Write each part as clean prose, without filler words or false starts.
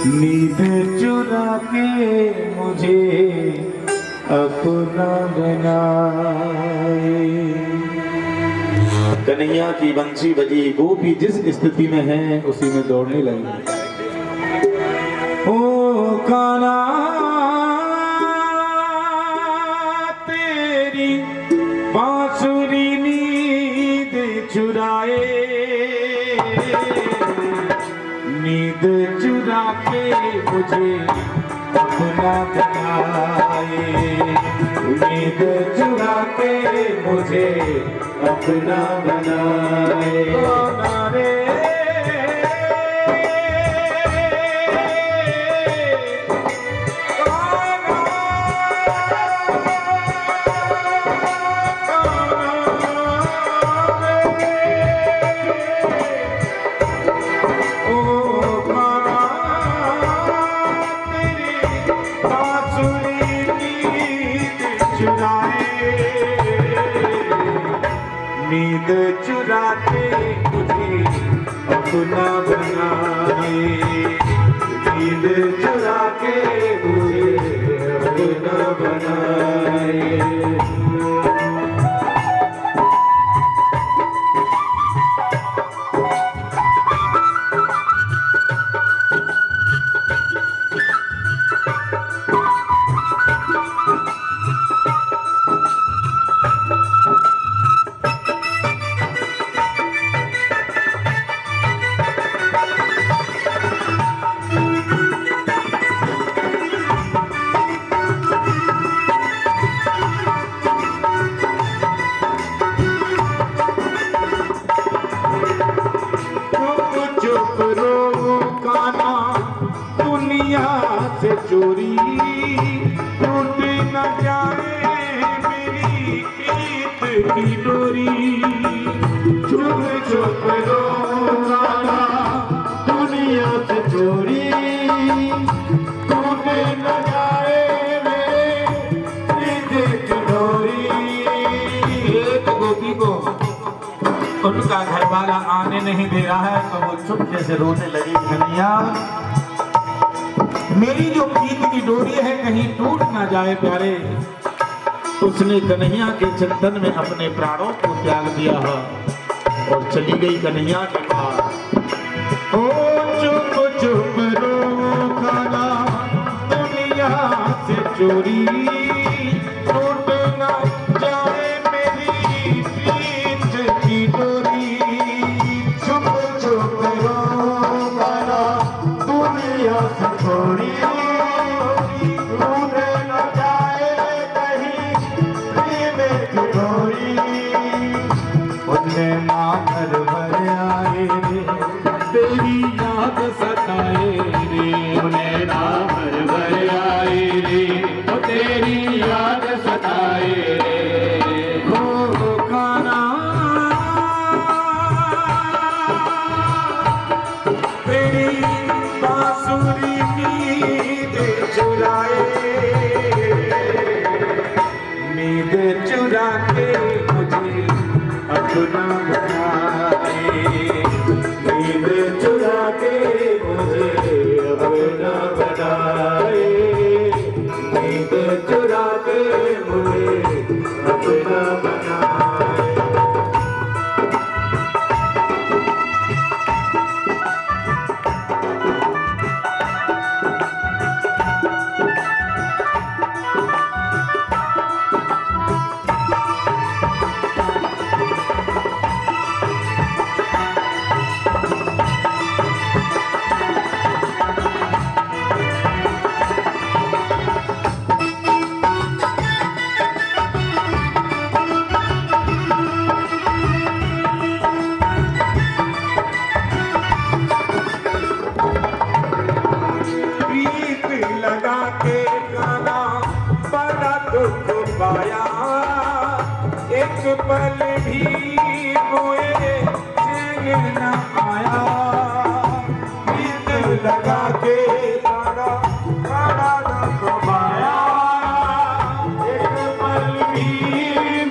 नींद चुरा के मुझे अपना बनाए। कन्हैया की बंसी बजी, गोपी जिस स्थिति में है उसी में दौड़ने लगी। ओ कान्हा तेरी बांसुरी नींद चुराए, नींद चुरा के मुझे अपना बनाए, नींद चुरा के मुझे अपना बनाए। नींद चुरा के मुझे अपना बनाए, नींद चुरा के मुझे अपना बनाए। से चोरी टूट न जाए मेरी प्रीत की डोरी। चुप चुप रो गाना दुनिया से चोरी टूट न जाए मेरी प्रीत की डोरी। एक गोपी को उनका घरवाला आने नहीं दे रहा है तो वो चुपके से रोने लगी, कन्हैया मेरी जो प्रीत की डोरी है कहीं टूट ना जाए प्यारे। उसने कन्हैया के चिंतन में अपने प्राणों को त्याग दिया है और चली गई कन्हैया के पास। ओ चुप चुप रो खाना दुनिया से चोरी टूट ना जाए मेरी प्रीत की डोरी। चुप चुप रो खाना दुनिया से चोरी टूट न जाए कहीं प्रेम की डोरी। उन्हें मांगर भर आए तेरी याद सताए रे, उन्हें मांगर भर आए रे तो तेरी याद सताए रे। हो खाना तेरी बांसुरी नींद चुराए, नींद चुरा के मुझे अपना बनाए, नींद चुरा के मुझे अपना बनाए, नींद चुरा के मुझे अपना बनाए। एक पल भी मोए चैन न आया, नींद लगा के गाना गाना न कमाया। एक पल भी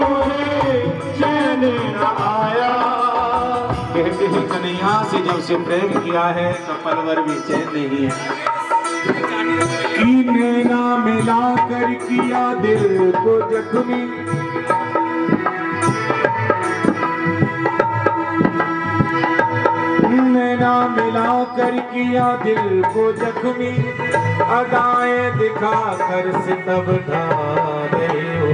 मोए चैन न आया। कहते हैं कन्हैया से जब से प्रेम किया है तो पल भर भी चैन नहीं है। की नैना मिला कर किया दिल को जख्मी, नैना मिला कर किया दिल को जख्मी, अदाएं दिखा कर सितम ढा रहे हो।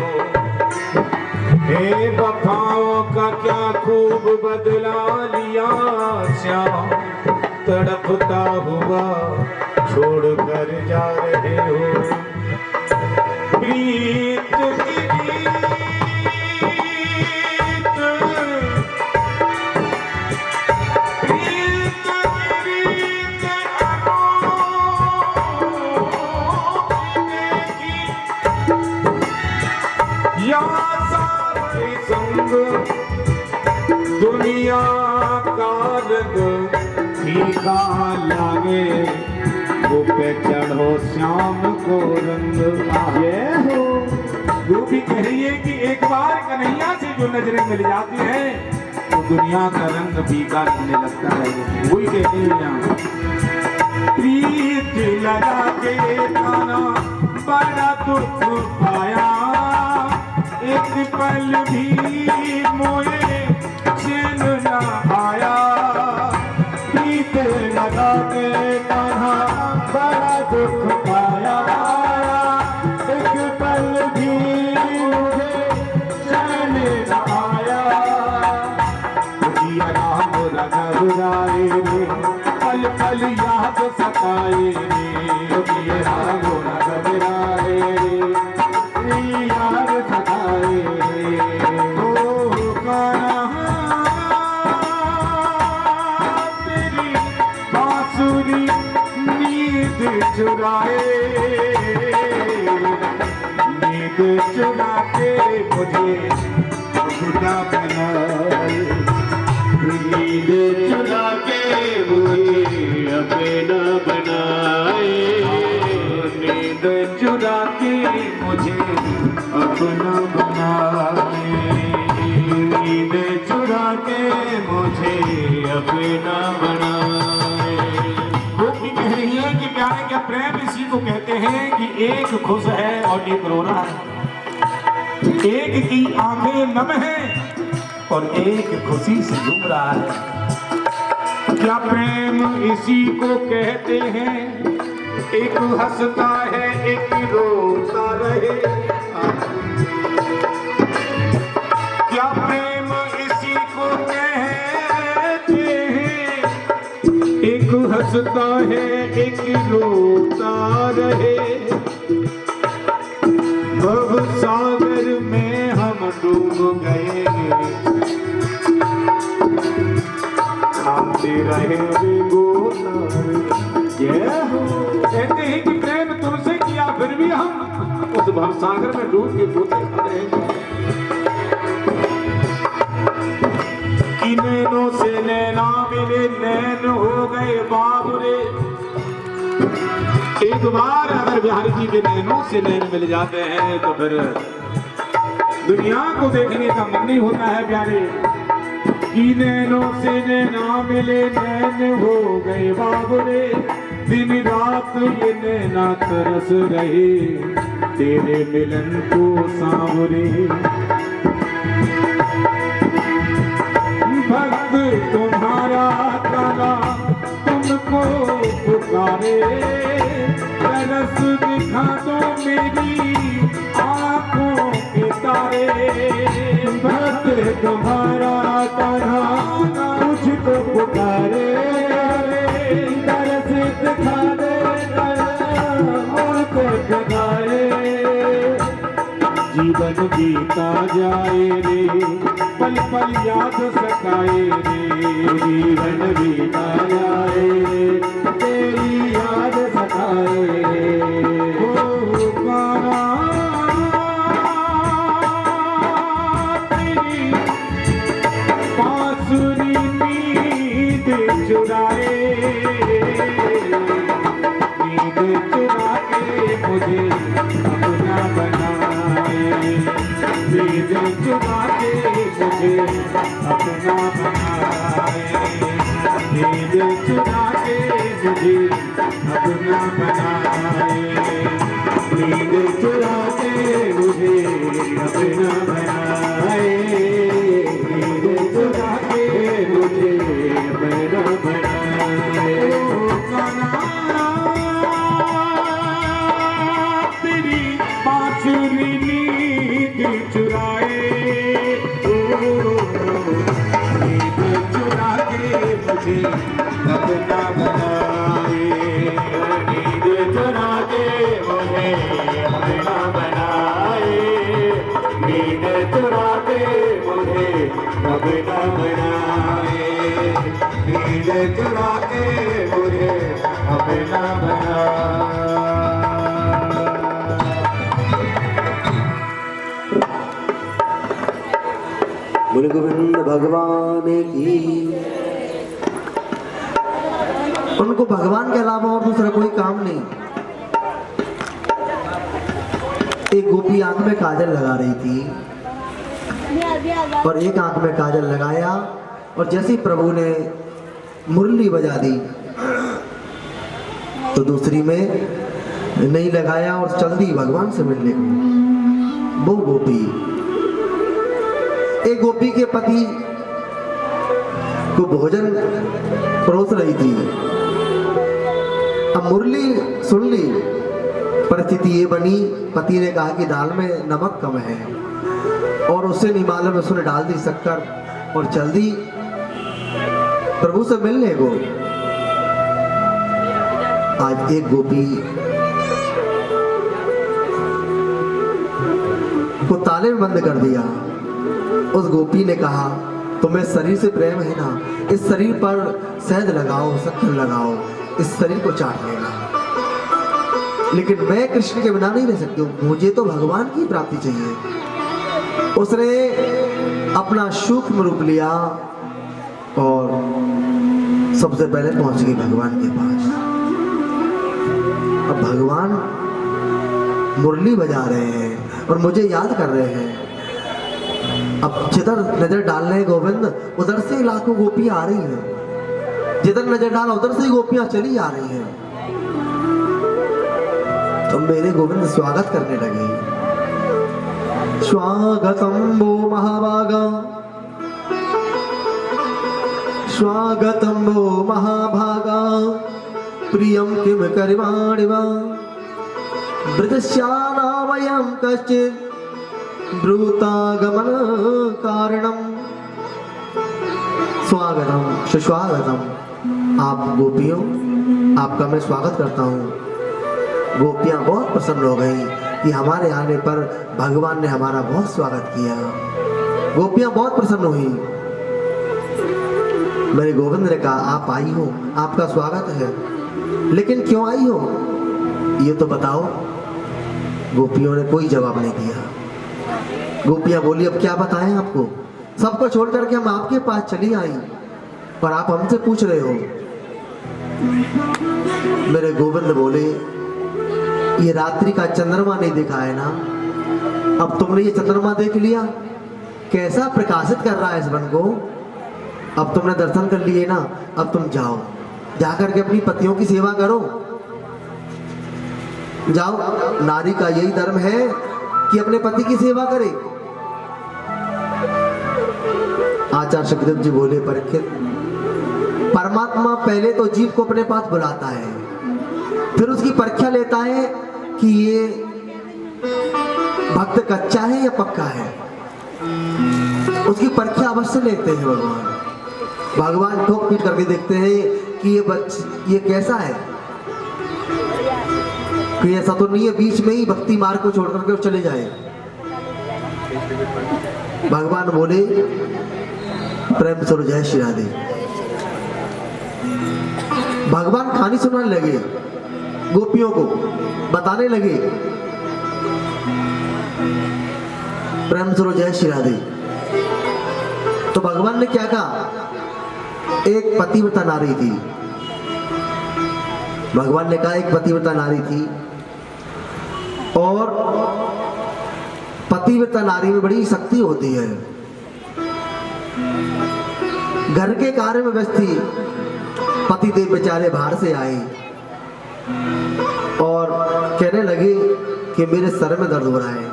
हे वफाओं का क्या खूब बदला लिया श्याम, तड़पता हुआ छोड़ कर जा रहे हो। प्रीत की संग दुनिया का रंग फीका लागे, वो पे चढ़ो श्याम को रंग आए हो। वो भी कह रही है कि एक बार कन्हैया से जो नजरें मिल जाती हैं तो दुनिया का रंग फीका लगने लगता है। वही कहते हैं यहाँ प्रीत लगा के खाना बड़ा दुख पाया, एक पल भी मोए चैन न आया। प्रीत लगा के कहा बड़ा दुख पाया, एक पल भी मुझे चैन न आया। जिया राम घबराए रे, पल पल याद सताए रे। जिया राम घबराए रे, याद सताए तेरी बांसुरी नींद चुराए, नींद चुरा के मुझे खुदा बनाए, नींद चुरा के मुझे अपना बनाए, नींद चुरा के मुझे अपना बनाए, नींद चुरा के मुझे अपना बनाए। वो भी कह रही है कि प्यारे का प्रेम इसी को कहते हैं कि एक खुश है और एक रो रहा है, एक की आंखें नम है और एक खुशी से डूब रहा है। क्या प्रेम इसी को कहते हैं, एक हंसता है एक रोता रहे। क्या प्रेम इसी को कहते हैं, एक हंसता है एक रोता रहे। भव सागर में हम डूब गए, खाते रहे कहते हैं कि प्रेम तुमसे किया फिर भी हम उस भवसागर में डूब के गोते खा रहे हैं। कि नैनों से नैना मिले नैन हो गए बाबुरे। एक बार अगर बिहारी जी के नैनों से नैन मिल जाते हैं तो फिर दुनिया को देखने का मन नहीं होता है प्यारे। कि नैनों से नैना मिले नैन हो गए बाबुरे, दिन रात ये नैना तरस रहे तेरे मिलन को सांवरे। भक्त तुम्हारा काला तुमको पुकारे, तरस दिखा दो मेरी आंखों के तारे। भक्त तुम्हारा काला तुझको पुकारे, तरस दिखा दे मुझको जगाए। जीवन बीता जाए रे, पल पल याद सताए रे। जीवन बीता जाए रे, तेरी याद सताए रे। ओ काना तेरी बांसुरी नींद चुराए, नींद चुरा के मुझे अपना बनाए, नींद चुरा के मुझे अपना बनाए, नींद चुरा के मुझे अपना बनाए, नींद चुरा के मुझे अपना बनाए, नींद चुरा के मुझे अपना बनाए। तेरी बांसुरी नींद चुराए, नींद चुरा के मुझे अपना बनाए, नींद चुरा के मुझे अपना बनाए, नींद चुरा के मुझे अपना बनाए, नींद चुरा के मुझे अपना बनाए। बोले गोविंद भगवान की। उनको भगवान के अलावा और दूसरा कोई काम नहीं। एक गोपी आंख में काजल लगा रही थी और एक आंख में काजल लगाया और जैसे ही प्रभु ने मुरली बजा दी तो दूसरी में नहीं लगाया और चल दी भगवान से मिलने को। वो गोपी एक गोपी के पति को भोजन परोस रही थी। अब मुरली सुन ली, परिस्थिति ये बनी, पति ने कहा कि दाल में नमक कम है और उससे नहीं मालूम उसने डाल दी शक्कर और चल दी प्रभु से मिलने को। आज एक गोपी को ताले में बंद कर दिया। उस गोपी ने कहा तुम्हें शरीर से प्रेम है ना, इस शरीर पर शहद लगाओ, शक्कर लगाओ, इस शरीर को चाट लेना, लेकिन मैं कृष्ण के बिना नहीं रह सकती हूँ, मुझे तो भगवान की प्राप्ति चाहिए। उसने अपना सूक्ष्म रूप लिया और सबसे पहले पहुंच गई भगवान के पास। अब भगवान मुरली बजा रहे हैं और मुझे याद कर रहे हैं। अब जिधर नजर डाल रहे हैं गोविंद, उधर से लाखों गोपियां आ रही हैं, जिधर नजर डाला उधर से गोपियां चली आ रही हैं। तो मेरे गोविंद स्वागत करने लगे। स्वागतम वो महाभागा, स्वागतम वो महाभागा, प्रियम किम करिवाणि वा, ब्रजस्यानामयं कश्चित् ब्रूतागमन कारणम। स्वागतम सुस्वागतम। आप गोपियों, आपका मैं स्वागत करता हूँ। गोपियाँ बहुत प्रसन्न हो गई कि हमारे आने पर भगवान ने हमारा बहुत स्वागत किया। गोपियाँ बहुत प्रसन्न हुई। मेरे गोविंद ने कहा आप आई हो, आपका स्वागत है, लेकिन क्यों आई हो ये तो बताओ। गोपियों ने कोई जवाब नहीं दिया। गोपियां बोली अब क्या बताएं आपको, सबको छोड़ करके हम आपके पास चली आई और आप हमसे पूछ रहे हो। मेरे गोविंद बोले ये रात्रि का चंद्रमा नहीं देखा है ना, अब तुमने ये चंद्रमा देख लिया कैसा प्रकाशित कर रहा है इस वन को। अब तुमने दर्शन कर लिए ना, अब तुम जाओ, जाकर के अपनी पतियों की सेवा करो। जाओ, नारी का यही धर्म है कि अपने पति की सेवा करे। आचार्य सुखदेव जी बोले परीक्षित, परमात्मा पहले तो जीव को अपने पास बुलाता है, फिर उसकी परीक्षा लेता है कि ये भक्त कच्चा है या पक्का है। उसकी परीक्षा अवश्य लेते हैं भगवान। भगवान ठोक पीट करके देखते हैं कि ये कैसा है, कि ऐसा तो नहीं है बीच में ही भक्ति मार्ग को छोड़ करके चले जाए। भगवान बोले प्रेम से जय श्री राधे। भगवान कहानी सुनाने लगे, गोपियों को बताने लगे प्रेम से जय श्री राधे। तो भगवान ने क्या कहा, एक पतिव्रता नारी थी। भगवान ने कहा एक पतिव्रता नारी थी और पतिव्रता नारी में बड़ी शक्ति होती है। घर के कार्य में व्यस्त थी, पति पति देव बेचारे बाहर से आए और कहने लगे कि मेरे सर में दर्द हो रहा है,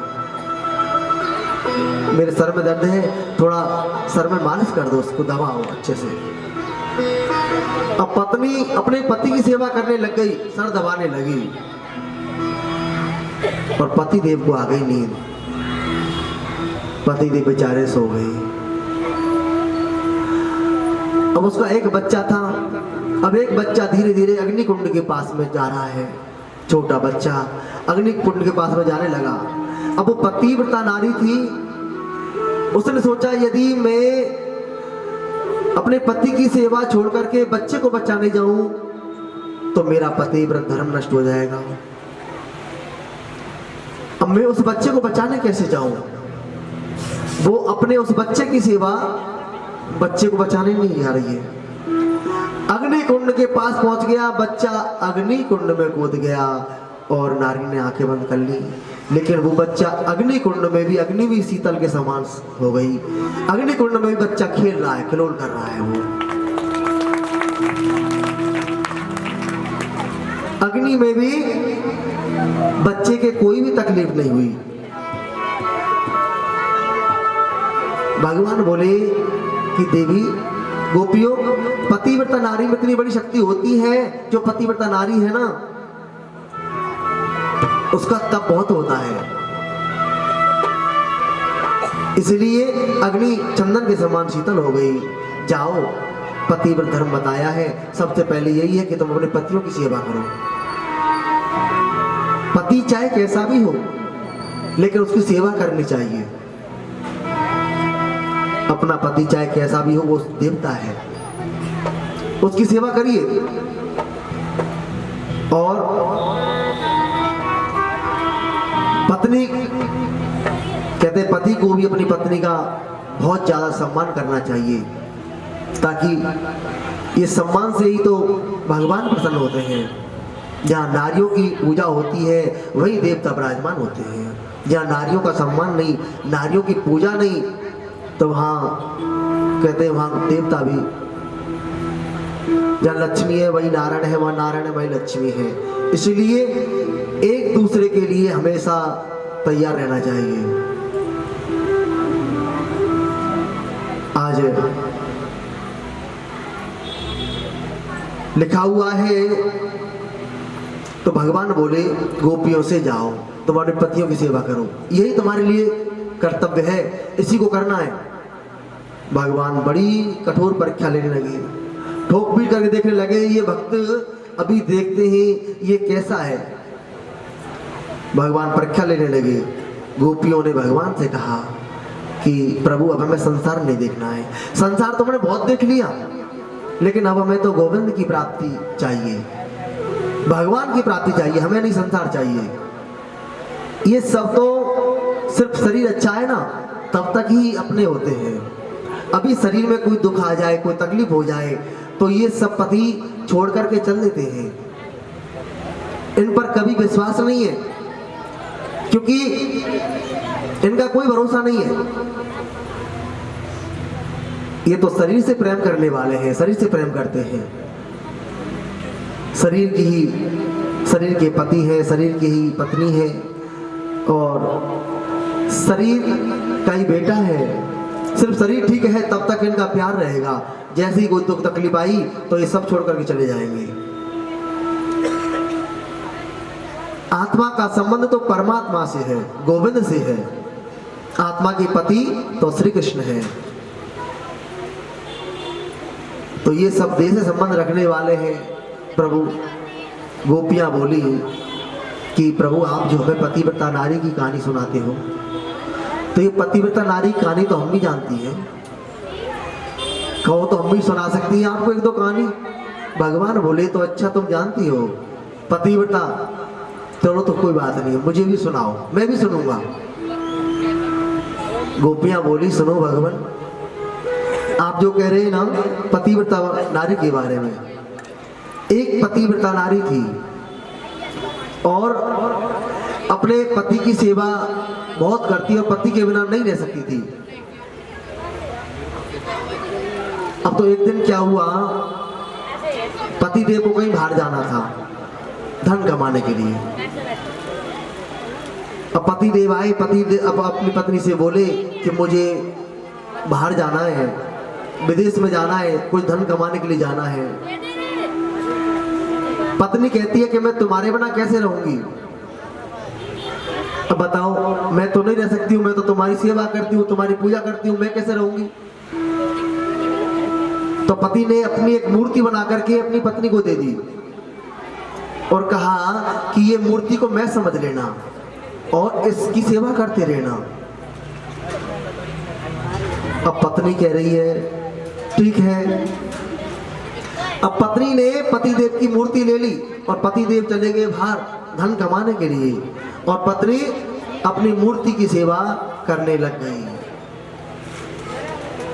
मेरे सर में दर्द है, थोड़ा सर में मालिश कर दो, उसको दबाओ अच्छे से। अब पत्नी अपने पति की सेवा करने लग गई, सर दबाने लगी और पति देव को आ गई नींद। पति देव बेचारे सो गए। अब उसका एक बच्चा था। अब एक बच्चा धीरे धीरे अग्निकुंड के पास में जा रहा है, छोटा बच्चा अग्निकुंड के पास में जाने लगा। अब वो पतिव्रता नारी थी, उसने सोचा यदि मैं अपने पति की सेवा छोड़ करके बच्चे को बचाने जाऊं तो मेरा पतिव्रत धर्म नष्ट हो जाएगा। अब मैं उस बच्चे को बचाने कैसे जाऊं? वो अपने उस बच्चे की सेवा बच्चे को बचाने नहीं जा रही है। अग्निकुंड के पास पहुंच गया, बच्चा अग्निकुंड में कूद गया और नारी ने आंखें बंद कर ली। लेकिन वो बच्चा अग्निकुंड में भी, अग्नि भी शीतल के समान हो गई। अग्निकुंड में भी बच्चा खेल रहा है, खिलौन कर रहा है। वो अग्नि में भी बच्चे के कोई भी तकलीफ नहीं हुई। भगवान बोले कि देवी गोपियों, पतिव्रता नारी में इतनी बड़ी शक्ति होती है। जो पतिव्रता नारी है ना, उसका तप बहुत होता है, इसलिए अग्नि चंदन के समान शीतल हो गई। जाओ, पतिव्रत धर्म बताया है, सबसे पहले यही है कि तुम अपने पतियों की सेवा करो। पति चाहे कैसा भी हो, लेकिन उसकी सेवा करनी चाहिए। अपना पति चाहे कैसा भी हो, वो देवता है, उसकी सेवा करिए। और पत्नी कहते पति को भी अपनी पत्नी का बहुत ज्यादा सम्मान करना चाहिए, ताकि ये सम्मान से ही तो भगवान प्रसन्न होते हैं। जहाँ नारियों की पूजा होती है वही देवता विराजमान होते हैं। जहाँ नारियों का सम्मान नहीं, नारियों की पूजा नहीं, तो वहाँ कहते हैं वहाँ देवता भी। जहाँ लक्ष्मी है वही नारायण है, वहाँ नारायण है वही लक्ष्मी है। इसलिए एक दूसरे के लिए हमेशा तैयार रहना चाहिए। आज लिखा हुआ है, तो भगवान बोले गोपियों से जाओ, तुम्हारे पतियों की सेवा करो, यही तुम्हारे लिए कर्तव्य है, इसी को करना है। भगवान बड़ी कठोर परीक्षा लेने लगे, ठोक पीट करके देखने लगे, ये भक्त अभी देखते हैं ये कैसा है। भगवान परीक्षा लेने लगे। गोपियों ने भगवान से कहा कि प्रभु अब हमें संसार नहीं देखना है, संसार तो हमने बहुत देख लिया, लेकिन अब हमें तो गोविंद की प्राप्ति चाहिए, भगवान की प्राप्ति चाहिए, हमें नहीं संसार चाहिए। ये सब तो सिर्फ शरीर अच्छा है ना, तब तक ही अपने होते हैं। अभी शरीर में कोई दुख आ जाए, कोई तकलीफ हो जाए, तो ये सब पति छोड़ करके चल देते हैं। इन पर कभी विश्वास नहीं है, क्योंकि इनका कोई भरोसा नहीं है। ये तो शरीर से प्रेम करने वाले हैं, शरीर से प्रेम करते हैं, शरीर के पति है, शरीर की ही पत्नी है, और शरीर का ही बेटा है। सिर्फ शरीर ठीक है तब तक इनका प्यार रहेगा, जैसे ही कोई दुख तकलीफ आई तो ये सब छोड़ करके चले जाएंगे। आत्मा का संबंध तो परमात्मा से है, गोविंद से है। आत्मा के पति तो श्री कृष्ण है। तो ये सब देह से संबंध रखने वाले हैं। प्रभु गोपियां बोली कि प्रभु आप जो हमें पतिव्रता नारी की कहानी सुनाते हो, तो ये पतिव्रता नारी की कहानी तो हम भी जानती हैं, कहो तो हम भी सुना सकती हैं आपको एक दो कहानी। भगवान बोले तो अच्छा तुम जानती हो पतिव्रता, चलो तो कोई बात नहीं, मुझे भी सुनाओ, मैं भी सुनूंगा। गोपियां बोली सुनो भगवान, आप जो कह रहे हैं ना पतिव्रता नारी के बारे में, एक पतिव्रता नारी थी और अपने पति की सेवा बहुत करती और पति के बिना नहीं रह सकती थी। अब तो एक दिन क्या हुआ, पति देव को कहीं बाहर जाना था धन कमाने के लिए। अब पति देव आए, पति देव अब अपनी पत्नी से बोले कि मुझे बाहर जाना है, विदेश में जाना है, कुछ धन कमाने के लिए जाना है। पत्नी कहती है कि मैं तुम्हारे बिना कैसे रहूंगी। अब बताओ, मैं तो नहीं रह सकती हूँ, मैं तो तुम्हारी सेवा करती हूँ, तुम्हारी पूजा करती हूँ, मैं कैसे रहूंगी। तो पति ने अपनी एक मूर्ति बना करके अपनी पत्नी को दे दी और कहा कि ये मूर्ति को मैं समझ लेना और इसकी सेवा करते रहना। अब पत्नी कह रही है ठीक है। अब पत्नी ने पतिदेव की मूर्ति ले ली और पतिदेव चले गए बाहर धन कमाने के लिए और पत्नी अपनी मूर्ति की सेवा करने लग गई।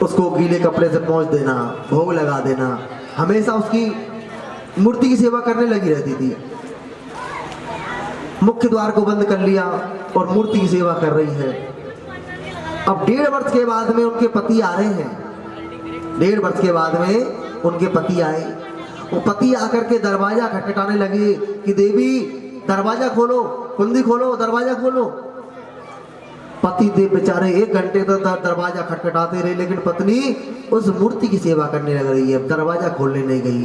उसको गीले कपड़े से पोंछ देना, भोग लगा देना, हमेशा उसकी मूर्ति की सेवा करने लगी रहती थी। मुख्य द्वार को बंद कर लिया और मूर्ति की सेवा कर रही है। अब 1.5 वर्ष के बाद में उनके पति आ रहे हैं। 1.5 वर्ष के बाद में उनके पति आए। वो पति आकर के दरवाजा खटखटाने लगे कि देवी दरवाजा खोलो, कुंडी खोलो, दरवाजा खोलो। पति देव बेचारे 1 घंटे तक दरवाजा खटखटाते रहे, लेकिन पत्नी उस मूर्ति की सेवा करने लग रही है, दरवाजा खोलने नहीं गई।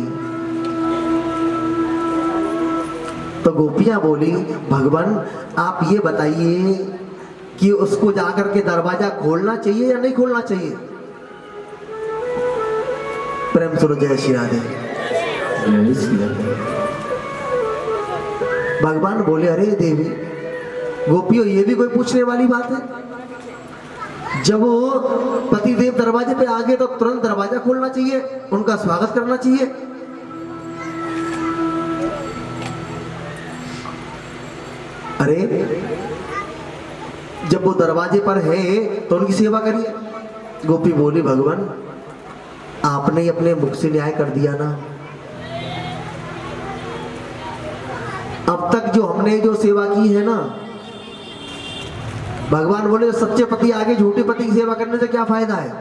तो गोपियां बोली भगवान आप ये बताइए कि उसको जाकर के दरवाजा खोलना चाहिए या नहीं खोलना चाहिए। प्रेम सुनो जय श्री राधे। भगवान बोले अरे देवी गोपियों ये भी कोई पूछने वाली बात है। जब वो पतिदेव दरवाजे पे आ गए तो तुरंत दरवाजा खोलना चाहिए, उनका स्वागत करना चाहिए। अरे जब वो दरवाजे पर है तो उनकी सेवा करिए। गोपी बोली भगवान आपने अपने मुख से न्याय कर दिया ना। अब तक जो हमने जो सेवा की है ना, भगवान बोले सच्चे पति आगे झूठे पति की सेवा करने से क्या फायदा है,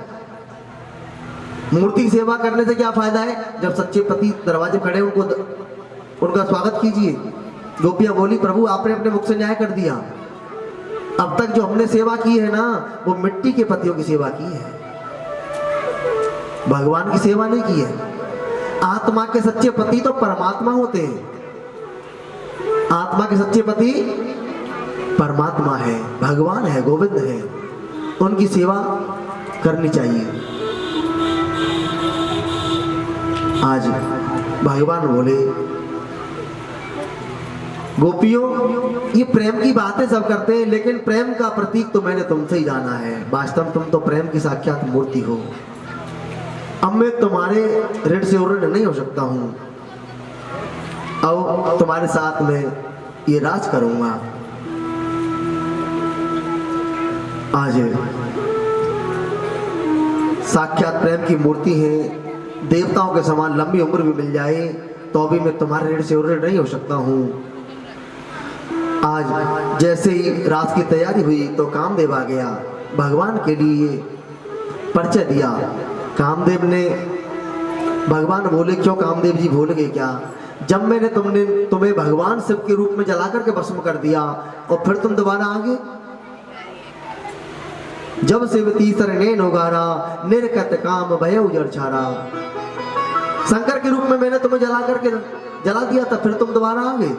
मूर्ति की सेवा करने से क्या फायदा है। जब सच्चे पति दरवाजे खड़े उनका स्वागत कीजिए। गोपियां बोली प्रभु आपने अपने मुख से न्याय कर दिया। अब तक जो हमने सेवा की है ना वो मिट्टी के पतियों की सेवा की है, भगवान की सेवा नहीं की है। आत्मा के सच्चे पति तो परमात्मा होते हैं। आत्मा के सच्चे पति परमात्मा है, भगवान है, गोविंद है, उनकी सेवा करनी चाहिए। आज भगवान बोले गोपियों ये प्रेम की बातें सब करते हैं, लेकिन प्रेम का प्रतीक तो मैंने तुमसे ही जाना है। वास्तव तुम तो प्रेम की साक्षात मूर्ति हो। अब मैं तुम्हारे ऋण से ऋण नहीं हो सकता हूं। अब तुम्हारे साथ में ये राज करूंगा। आज साक्षात प्रेम की मूर्ति है, देवताओं के समान लंबी उम्र भी मिल जाए तो अभी मैं तुम्हारे ऋण से ऋण नहीं हो सकता हूं। आज जैसे ही रात की तैयारी हुई तो कामदेव आ गया, भगवान के लिए परिचय दिया। कामदेव ने भगवान बोले क्यों कामदेव जी भूल गए क्या, जब मैंने तुम्हें भगवान शिव के रूप में जला करके भस्म कर दिया और फिर तुम दोबारा आ गए। जब शिव तीसर नैन उगारा निर्कत काम भय उजर छारा। शंकर के रूप में मैंने तुम्हें जला दिया था, फिर तुम दोबारा आ गए।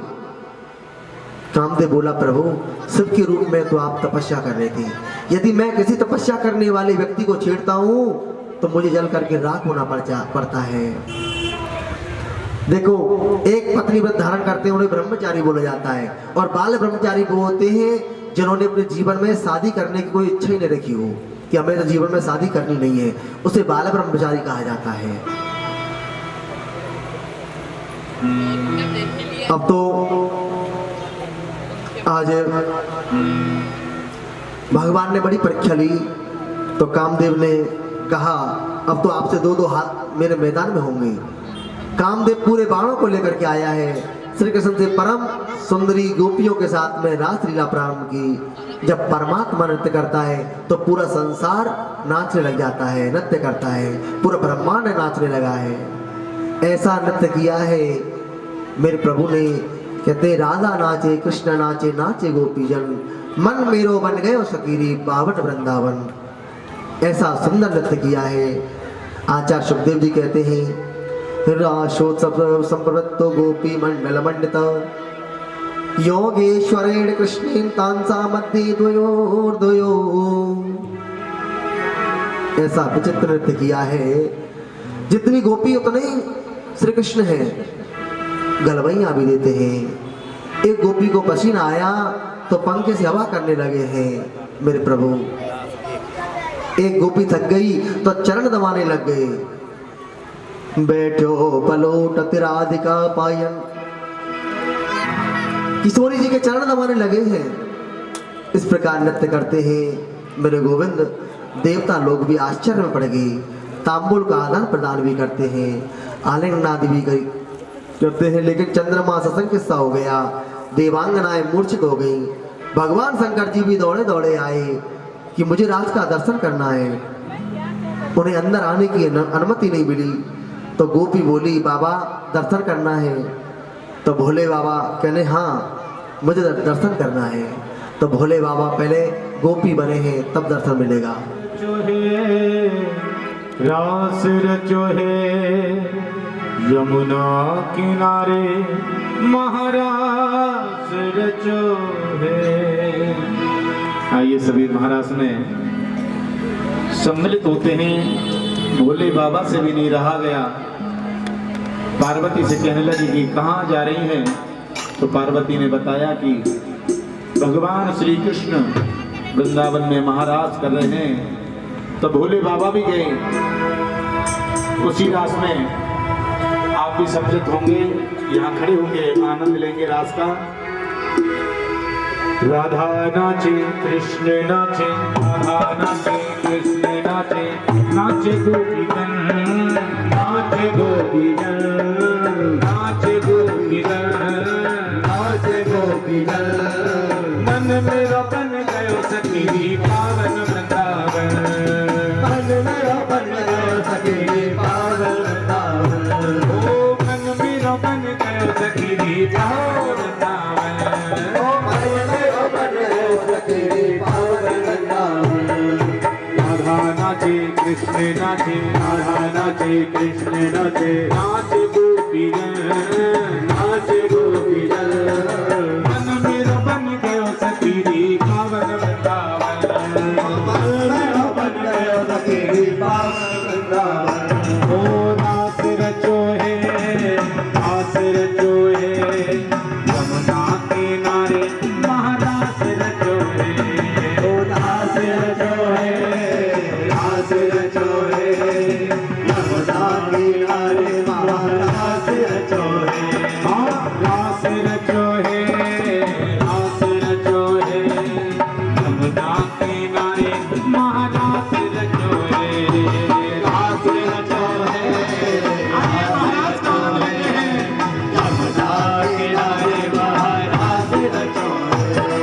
कामदेव बोला प्रभु शिव के रूप में तो आप तपस्या कर रहे थे, यदि मैं किसी तपस्या करने वाले व्यक्ति को छेड़ता हूं तो मुझे जल करके राख होना पड़ता है। देखो एक पत्नी व्रत धारण करते हैं उन्हें ब्रह्मचारी बोला जाता है, और बाल ब्रह्मचारी वो होते हैं जिन्होंने अपने जीवन में शादी करने की कोई इच्छा ही नहीं रखी हो कि हमें तो जीवन में शादी करनी नहीं है, उसे बाल ब्रह्मचारी कहा जाता है। अब तो आज भगवान ने बड़ी परीक्षा ली तो कामदेव ने कहा अब तो आपसे 2-2 हाथ मेरे मैदान में होंगे। कामदेव पूरे बाणों को लेकर के आया है। श्री कृष्ण से परम सुंदरी गोपियों के साथ में रासलीला प्रारंभ की। जब परमात्मा नृत्य करता है तो पूरा संसार नाचने लग जाता है, नृत्य करता है, पूरा ब्रह्मांड नाचने लगा है। ऐसा नृत्य किया है मेरे प्रभु ने। कहते राधा नाचे कृष्ण नाचे नाचे गोपीजन, मन मेरो बन गए सकीरी पावन वृंदावन। ऐसा सुंदर नृत्य किया है। आचार्य सुखदेव जी कहते हैं राशोत्सव संप्रवृत्तो गोपी मंडल मंडित योगेश्वरेण कृष्णेन तांसा मध्ये द्वयोर्द्वयो। ऐसा विचित्र नृत्य किया है, जितनी गोपी उतने श्री कृष्ण है। गलवैया भी देते हैं। एक गोपी को पसीना आया तो पंखे से हवा करने लगे हैं मेरे प्रभु। एक गोपी थक गई तो चरण दबाने लग गए। बैठो पलोट राधिका पायन, किशोरी जी के चरण दबाने लगे हैं। इस प्रकार नृत्य करते हैं मेरे गोविंद। देवता लोग भी आश्चर्य में पड़ गए। तांबुल का आदान प्रदान भी करते हैं, आलिंगन आदि भी करते हैं। लेकिन चंद्रमा सत्संग किस्सा हो गया, देवांगनाएं मूर्छित हो गई। भगवान शंकर जी भी दौड़े दौड़े आए कि मुझे राज का दर्शन करना है। उन्हें अंदर आने की अनुमति नहीं मिली। तो गोपी बोली बाबा दर्शन करना है। तो भोले बाबा कहले हाँ मुझे दर्शन करना है। तो भोले बाबा पहले गोपी बने हैं तब दर्शन मिलेगा। रास रचो है यमुना किनारे महाराज रचो है। आइए सभी महाराज में सम्मिलित होते हैं। भोले बाबा से भी नहीं रहा गया। पार्वती से कहने लगी कि कहाँ जा रही हैं? तो पार्वती ने बताया कि भगवान श्री कृष्ण वृंदावन में महाराज कर रहे हैं। तो भोले बाबा भी गए। उसी रास में आप भी सम्मिलित होंगे, यहाँ खड़े होंगे, आनंद लेंगे रास का। राधा नाचे कृष्ण नाचे, राधा नाचे कृष्ण नाचे, नाचे गोपीजन, नाचे गोपीजन, नाचे गोपीजन, नाचे गोपीजन। मन मेरा बन गयो सखी पावन वृंदावन, मन मेरा बन गयो सखी पावन वृंदावन। ओ मन मेरा बन गयो सखी पावन वृंदावन, ओ मन मेरा बन गयो सखी पावन वृंदावन। राधा नाचे कृष्ण नाचे, राधा नाचे कृष्ण नाचे, नाचे गोपीजन, नाचे गोपीजन। मन मेरा बन गयो सखी पावन वृंदावन, मन मेरा बन गयो सखी पावन वृंदावन। ओ रास रचो है, रास रचो है यमुना किनारे महारास रचो है। ओ रास रचो है, रास रचो है यमुना किनारे महारास रचो है। हाँ रास रचो है, रास रचो है यमुना किनारे महारास रचो है। रास रचो है, महाराज कौन है? यमुना किनारे महारास रचो है।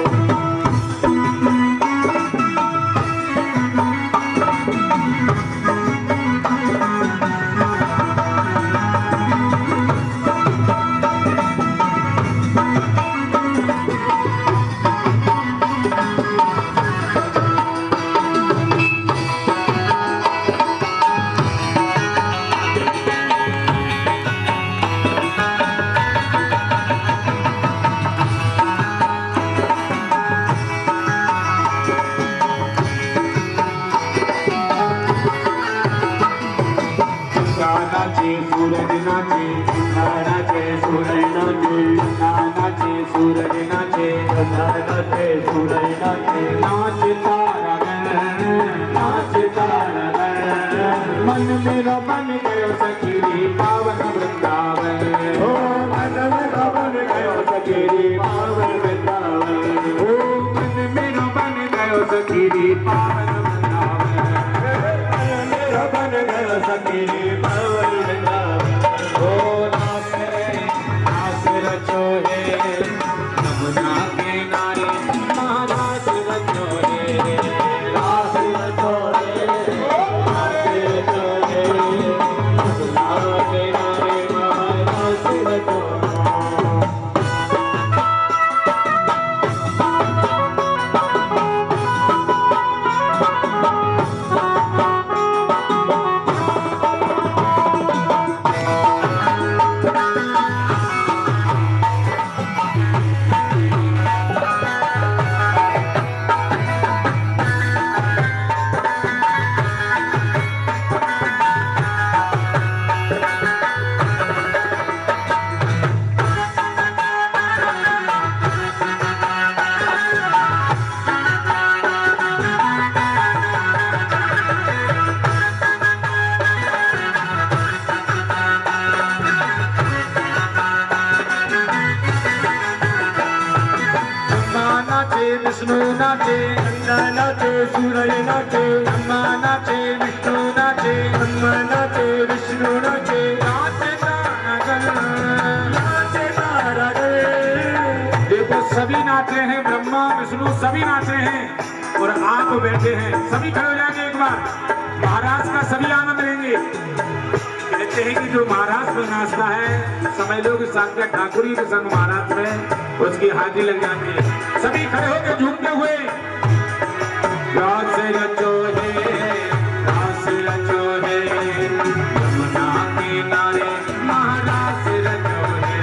नाचे सूरज नाचे, नाचे सूरज नाचे, नाचे सूरज नाचे, नाचे सूरज नाचे, नाच तारा नाच तारा। मन मेरा बन गयो सखी पावन वृंदावन, ओ मन मेरा बन गयो सखी पावन वृंदावन। ओ मन मेरा बन गयो सखी पावन वृंदावन, मन मेरा बन गयो सखी पावन वृंदावन। ओ नाच रचो है यमुना किनारे महाराज रचो है। रास रचो है, रास रचो है यमुना किनारे नाचे विष्णु नाचे, गंगा नाचे सूरज नाचे, ब्रह्मा नाचे विष्णु नाचे, ब्रह्मा नाचे विष्णु नाचे, नाचे तारागण, नाचे तारागण। देखो सभी नाच रहे हैं, ब्रह्मा विष्णु सभी नाच रहे हैं और आप बैठे हैं। सभी खड़े हो जाएंगे एक बार, महाराज का सभी आनंद लेंगे। कहते हैं कि जो महाराज में नाचता है, समझ लो कि साक्षात ठाकुर के संग महाराज में उसकी हाजिरी लग जाती है। सभी खड़े होकर झूमते हुए रास रचो है, रास रचो है, यमुना किनारे महाराज रचो है,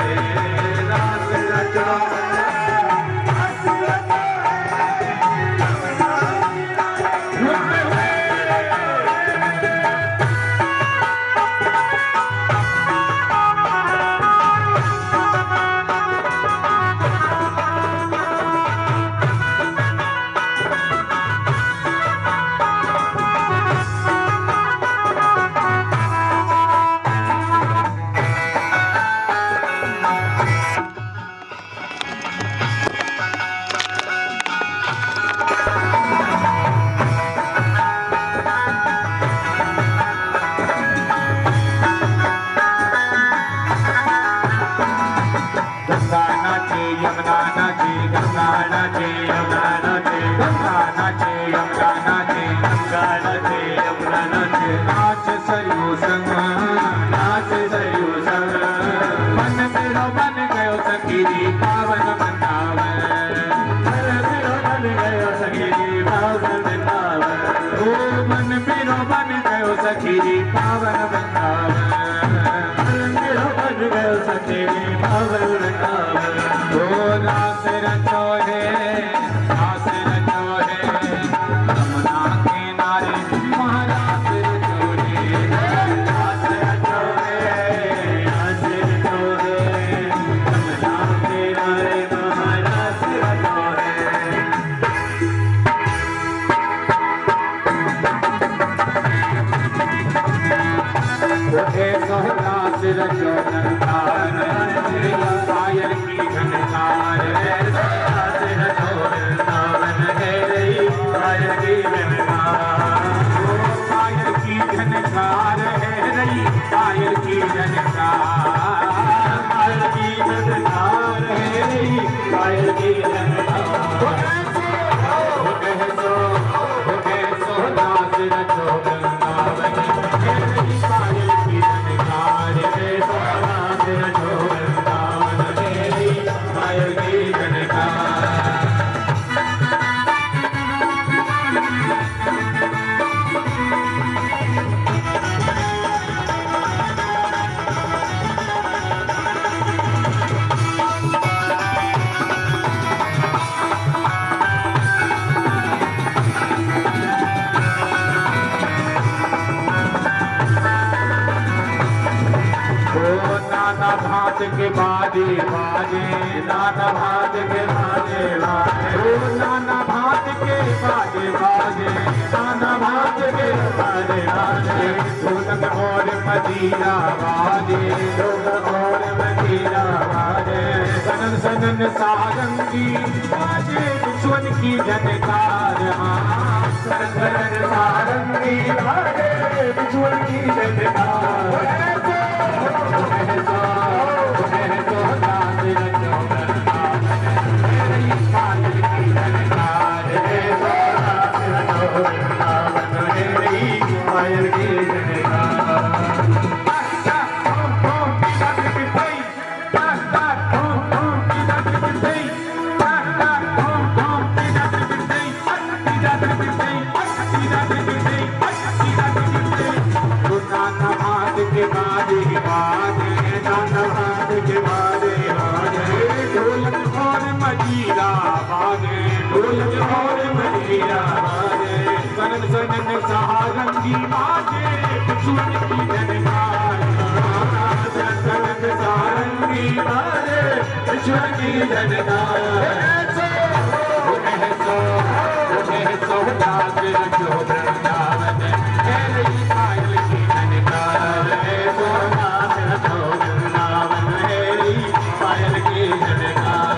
रास रचो है। के बाजे बाजे, नाना भात के बाजे बाजे, ओ नाना भात के बाजे बाजे, नाना भात के बाजे बाजे, ढोलक और मजीरा बाजे, ढोलक और मजीरा बाजे, सनन सनन सारंगी बाजे, दुश्मन की झनकार, सनन सनन सारंगी बाजे, दुश्मन की झनकार। सारंगी बाजे, दुश्मन की झनकार, सारंगी बाजे, दुश्मन की झनकार। दास रखो वृंदावन, तेरी पायल की झनकार, दास रखो वृंदावन, तेरी पायल की झनकार,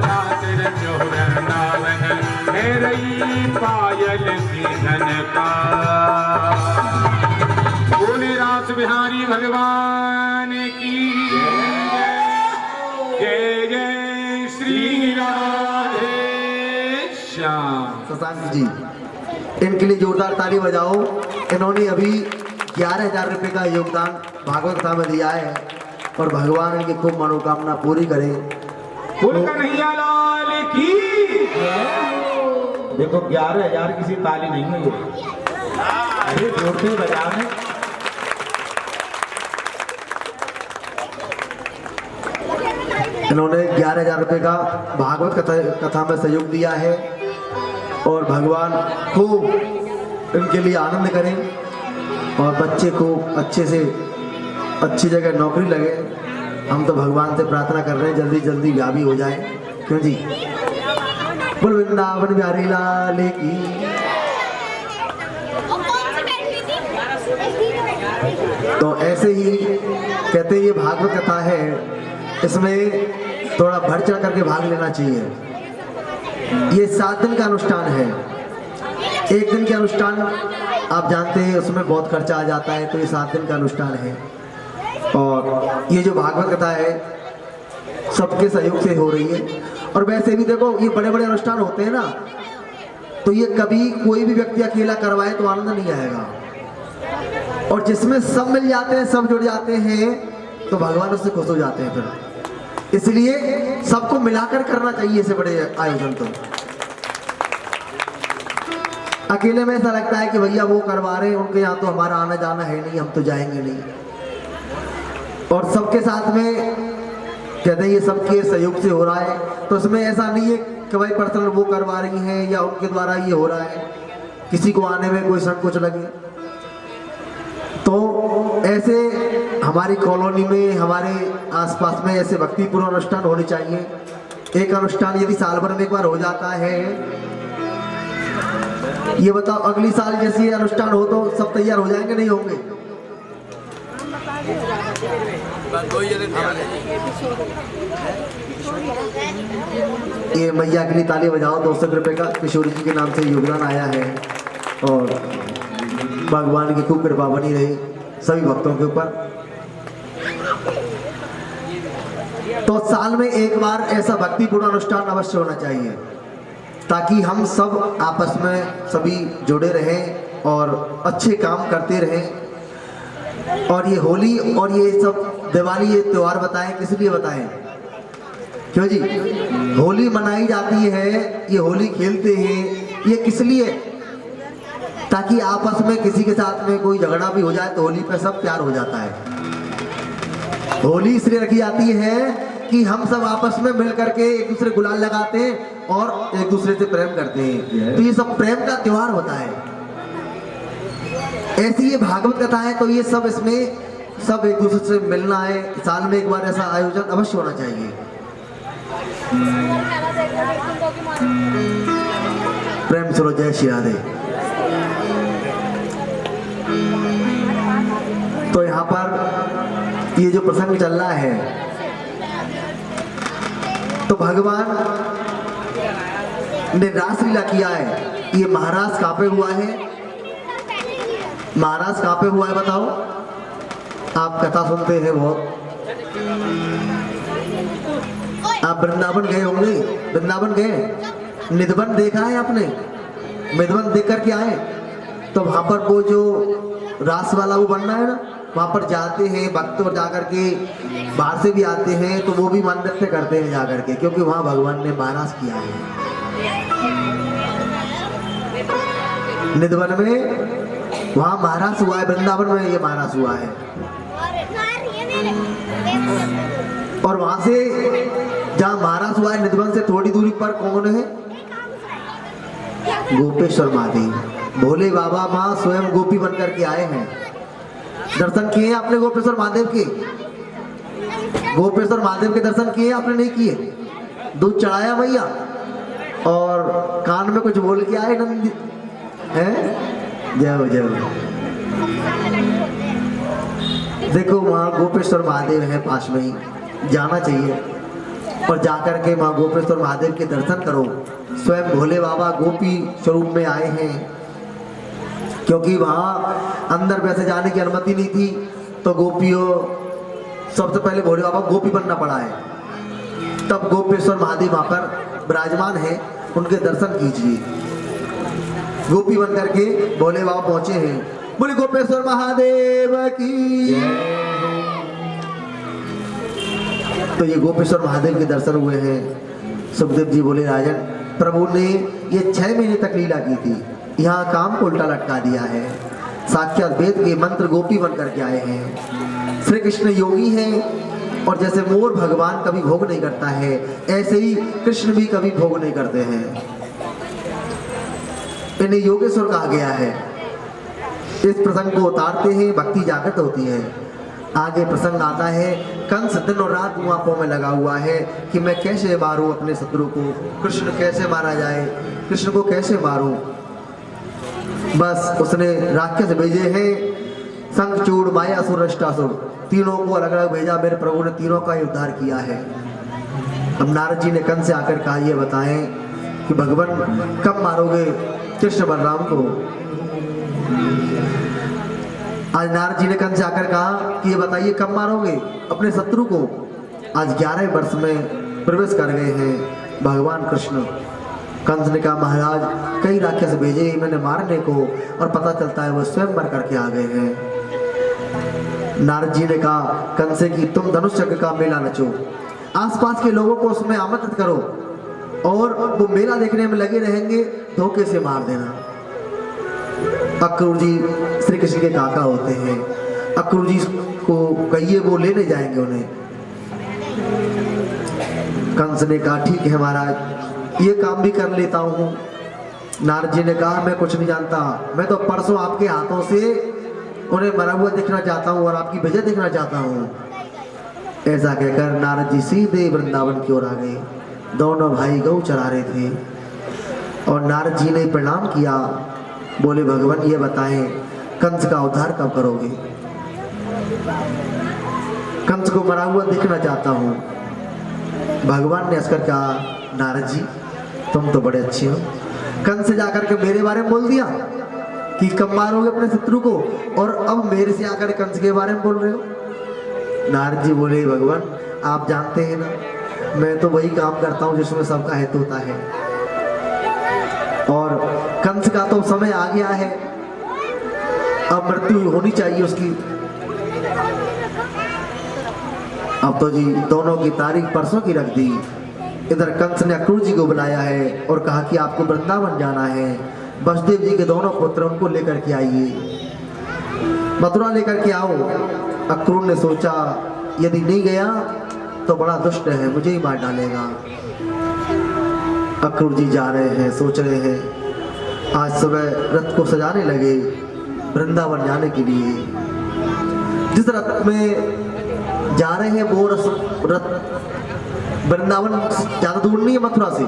दास रखो वृंदावन। जय श्री राधे श्याम। शशांक जी, इनके लिए जोरदार ताली बजाओ। इन्होंने अभी 11,000 रुपये का योगदान भागवत कथा में दिया है और भगवान इनकी खूब मनोकामना पूरी करे। कुल कन्हैया लाल की। देखो 11,000 किसी ताली नहीं है ये। अरे जोर से बजाने। इन्होंने 11,000 रुपये का भागवत कथा में सहयोग दिया है और भगवान खूब इनके लिए आनंद करें और बच्चे को अच्छे से अच्छी जगह नौकरी लगे। हम तो भगवान से प्रार्थना कर रहे हैं जल्दी जल्दी ब्याह भी हो जाए, क्यों जी? बोल वृंदावन बिहारी लाल की। तो ऐसे ही कहते हैं ये भागवत कथा है, इसमें थोड़ा बढ़ चढ़ करके भाग लेना चाहिए। ये 7 दिन का अनुष्ठान है। एक दिन के अनुष्ठान आप जानते हैं उसमें बहुत खर्चा आ जाता है, तो ये 7 दिन का अनुष्ठान है। और ये जो भागवत कथा है सबके सहयोग से हो रही है। और वैसे भी देखो ये बड़े बड़े अनुष्ठान होते हैं ना, तो ये कभी कोई भी व्यक्ति अकेला करवाए तो आनंद नहीं आएगा। और जिसमें सब मिल जाते हैं, सब जुड़ जाते हैं, तो भगवान उससे खुश हो जाते हैं फिर। इसलिए सबको मिलाकर करना चाहिए ऐसे बड़े आयोजन। तो अकेले में ऐसा लगता है कि भैया वो करवा रहे हैं, उनके यहाँ तो हमारा आना जाना है नहीं, हम तो जाएंगे नहीं। और सबके साथ में कहते हैं ये सबके सहयोग से हो रहा है, तो इसमें ऐसा नहीं है कि भाई पर्सनल वो करवा रही हैं या उनके द्वारा ये हो रहा है, किसी को आने में कोई संकोच लगे। तो ऐसे हमारी कॉलोनी में, हमारे आसपास में ऐसे भक्तिपूर्ण अनुष्ठान होने चाहिए। एक अनुष्ठान यदि साल भर में एक बार हो जाता है, ये बताओ अगली साल जैसे ये अनुष्ठान हो तो सब तैयार हो जाएंगे, नहीं होंगे? ये मैया के लिए ताली बजाओ। 200 रुपये का किशोर जी के नाम से योगदान आया है और भगवान की खूब कृपा बनी रही सभी भक्तों के ऊपर। तो साल में एक बार ऐसा भक्तिपूर्ण अनुष्ठान अवश्य होना चाहिए, ताकि हम सब आपस में सभी जुड़े रहें और अच्छे काम करते रहें। और ये होली और ये सब दिवाली, ये त्योहार बताएं, किस लिए बताएं? क्यों जी? होली मनाई जाती है, ये होली खेलते हैं, ये किस लिए? ताकि आपस में किसी के साथ में कोई झगड़ा भी हो जाए तो होली पे सब प्यार हो जाता है। होली इसलिए रखी जाती है कि हम सब आपस में मिल करके एक दूसरे गुलाल लगाते हैं और एक दूसरे से प्रेम करते हैं, तो ये सब प्रेम का त्योहार होता है। ऐसी ये भागवत कथा है, तो ये सब इसमें सब एक दूसरे से मिलना है। साल में एक बार ऐसा आयोजन अवश्य होना चाहिए। प्रेम सुनो जय श्री राधे। तो यहाँ पर ये जो प्रसंग चल रहा है, तो भगवान ने रासलीला किया है। ये महाराज कहाँ पे हुआ है? महाराज कहाँ पे हुआ है बताओ? आप कथा सुनते हैं बहुत, आप वृंदावन गए होंगे। वृंदावन गए, निधवन देखा है आपने? निधवन देख करके आए, तो वहां पर वो जो रास वाला वो बनना है ना, वहां पर जाते हैं भक्त और जाकर के बाहर से भी आते हैं, तो वो भी मन नृत्य करते हैं जाकर के, क्योंकि वहां भगवान ने महाराज किया है। निधवन में वहां महाराज हुआ है, वृंदावन में ये महाराज हुआ है। और वहां से जहां महाराज हुआ है निधवन से थोड़ी दूरी पर कौन है? गोपेश्वर महादेव। भोले बाबा माँ स्वयं गोपी बनकर के आए हैं। दर्शन किए आपने गोपेश्वर महादेव के? गोपेश्वर महादेव के दर्शन किए आपने? नहीं किए? दूध चढ़ाया भैया और कान में कुछ बोल के आए नंदी है? जय हो जय हो। देखो वहाँ गोपेश्वर महादेव है पास में ही, जाना चाहिए और जाकर के माँ गोपेश्वर महादेव के दर्शन करो। स्वयं भोले बाबा गोपी स्वरूप में आए हैं, क्योंकि वहाँ अंदर वैसे जाने की अनुमति नहीं थी, तो गोपियों सबसे पहले भोले बाबा गोपी बनना पड़ा है। तब गोपेश्वर महादेव वहां पर विराजमान है, उनके दर्शन कीजिए। गोपी बन करके भोले बाबा पहुंचे हैं। बोले गोपेश्वर महादेव की। तो ये गोपेश्वर महादेव के दर्शन हुए हैं। सुखदेव जी बोले राजन, प्रभु ने ये 6 महीने तक लीला की थी, यहाँ काम को उल्टा लटका दिया है। साक्षात वेद के मंत्र गोपी बन करके आए हैं। श्री कृष्ण योगी हैं और जैसे मोर भगवान कभी भोग नहीं करता है, ऐसे ही कृष्ण भी कभी भोग नहीं करते हैं। इन्हें योगेश्वर कहा गया है। इस प्रसंग को उतारते हैं, भक्ति जागृत होती है। आगे प्रसंग आता है, कंस दिन और रात मुआपों में लगा हुआ है कि मैं कैसे मारूं अपने शत्रु को, कृष्ण कैसे मारा जाए, कृष्ण को कैसे मारूं। बस उसने राक्षस भेजे हैं, शंखचूड़, मायासुर, अष्टासुर, तीनों को अलग अलग भेजा। मेरे प्रभु ने तीनों का उद्धार किया है। अब नारद जी ने कंस से आकर कहा, ये बताएं कि भगवान कब मारोगे कृष्ण बलराम को। आज नारद जी ने कंस से आकर कहा कि ये बताइए कब मारोगे अपने शत्रु को। आज 11 वर्ष में प्रवेश कर गए हैं भगवान कृष्ण। कंस ने कहा, महाराज कई राक्षस भेजे मैंने मारने को, और पता चलता है वो स्वयं मर करके आ गए हैं। नारद जी ने कहा कंस से कि तुम धनुष यज्ञ का मेला नचो, आसपास के लोगों को उसमें आमंत्रित करो, और वो मेला देखने में लगे रहेंगे, धोखे से मार देना। अक्रूर जी श्री कृष्ण के काका होते हैं। अक्रूर जी को कहिए वो लेने जाएंगे उन्हें। कंस ने कहा ठीक है महाराज, ये काम भी कर लेता हूँ। नारद जी ने कहा मैं कुछ नहीं जानता, मैं तो परसों आपके हाथों से उन्हें मरा हुआ देखना चाहता हूँ और आपकी विजय देखना चाहता हूँ। ऐसा कहकर नारद जी सीधे वृंदावन की ओर आ गए। दोनों भाई गौ चरा रहे थे और नारद जी ने प्रणाम किया। बोले भगवान ये बताएं कंस का उद्धार कब करोगे, कंस को मरा हुआ देखना चाहता हूँ। भगवान ने हंसकर कहा नारद जी तुम तो बड़े अच्छे हो, कंस से जाकर के मेरे बारे में बोल दिया कि कब मारोगे अपने शत्रु को, और अब मेरे से आकर कंस के बारे में बोल रहे हो। नारद जी बोले भगवान आप जानते हैं ना, मैं तो वही काम करता हूँ जिसमें सबका हित होता है, और कंस का तो समय आ गया है, अब मृत्यु होनी चाहिए उसकी। अब तो जी दोनों की तारीख परसों की रख दी। इधर कंस ने अक्रूर जी को बुलाया है और कहा कि आपको वृंदावन जाना है, वसुदेव जी के दोनों पुत्र उनको लेकर के आइए, मथुरा लेकर के आओ। अक्रूर ने सोचा यदि नहीं गया तो बड़ा दुष्ट है, मुझे ही मार डालेगा। अक्रूर जी जा रहे हैं, सोच रहे हैं। आज सुबह रथ को सजाने लगे वृंदावन जाने के लिए। जिस रथ में जा रहे हैं वो रथ वृंदावन ज्यादा दूर नहीं है मथुरा से,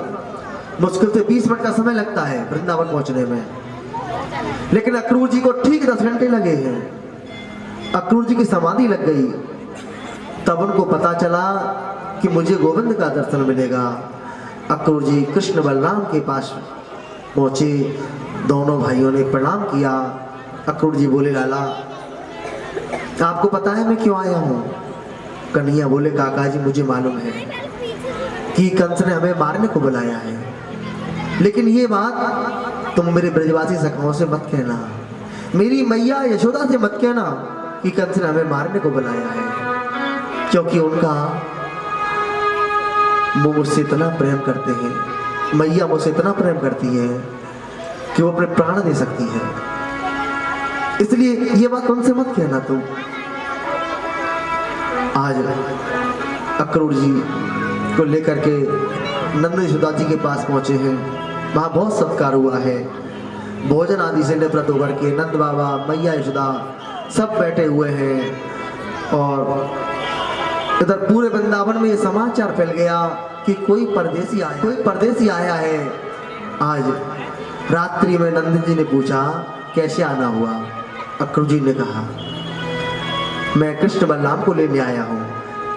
मुश्किल से 20 मिनट का समय लगता है वृंदावन पहुंचने में, लेकिन अक्रूर जी को ठीक 10 घंटे लगे हैं। अक्रूर जी की समाधि लग गई। तब उनको पता चला कि मुझे गोविंद का दर्शन मिलेगा। अक्रूर जी कृष्ण बलराम के पास पहुंचे, दोनों भाइयों ने प्रणाम किया। अक्रूर जी बोले लाला आपको पता है मैं क्यों आया हूँ? कन्हैया बोले काका जी मुझे मालूम है कि कंस ने हमें मारने को बुलाया है, लेकिन ये बात तुम मेरे ब्रजवासी सखाओं से मत कहना, मेरी मैया यशोदा से मत कहना कि कंस ने हमें मारने को बुलाया है, क्योंकि उनका वो मुझसे इतना प्रेम करते हैं, मैया मुझसे इतना प्रेम करती है कि वो अपने प्राण दे सकती है, इसलिए ये बात उनसे मत कहना तुम। आज अक्रूर जी को लेकर के नंद यशोदा जी के पास पहुंचे हैं। वहाँ बहुत सत्कार हुआ है, भोजन आदि से निवृत्त होकर के नंद बाबा मैया यशोदा सब बैठे हुए हैं। और इधर पूरे वृंदावन में ये समाचार फैल गया कि कोई परदेसी आया है। आज रात्रि में नंद जी ने पूछा कैसे आना हुआ? अक्रूर जी ने कहा मैं कृष्ण बलराम को लेने आया हूँ,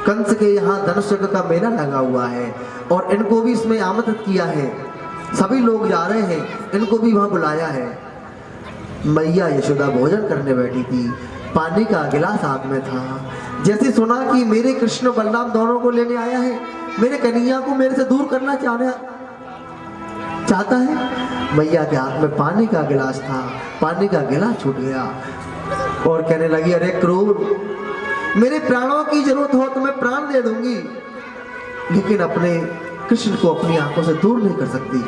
कंस के यहाँ धनुष यज्ञ का मेला लगा हुआ है और इनको भी इसमें आमंत्रित किया है, सभी लोग जा रहे हैं, इनको भी वहाँ बुलाया है। मैया यशोदा भोजन करने बैठी थी, पानी का गिलास हाथ में था। जैसे सुना कि मेरे कृष्ण बलराम दोनों को लेने आया है, मेरे कन्हैया को मेरे से दूर करना चाहता है। मैया के हाथ में पानी का गिलास था, पानी का गिलास छूट गया और कहने लगी, अरे क्रूर, मेरे प्राणों की जरूरत हो तो मैं प्राण दे दूंगी, लेकिन अपने कृष्ण को अपनी आंखों से दूर नहीं कर सकती।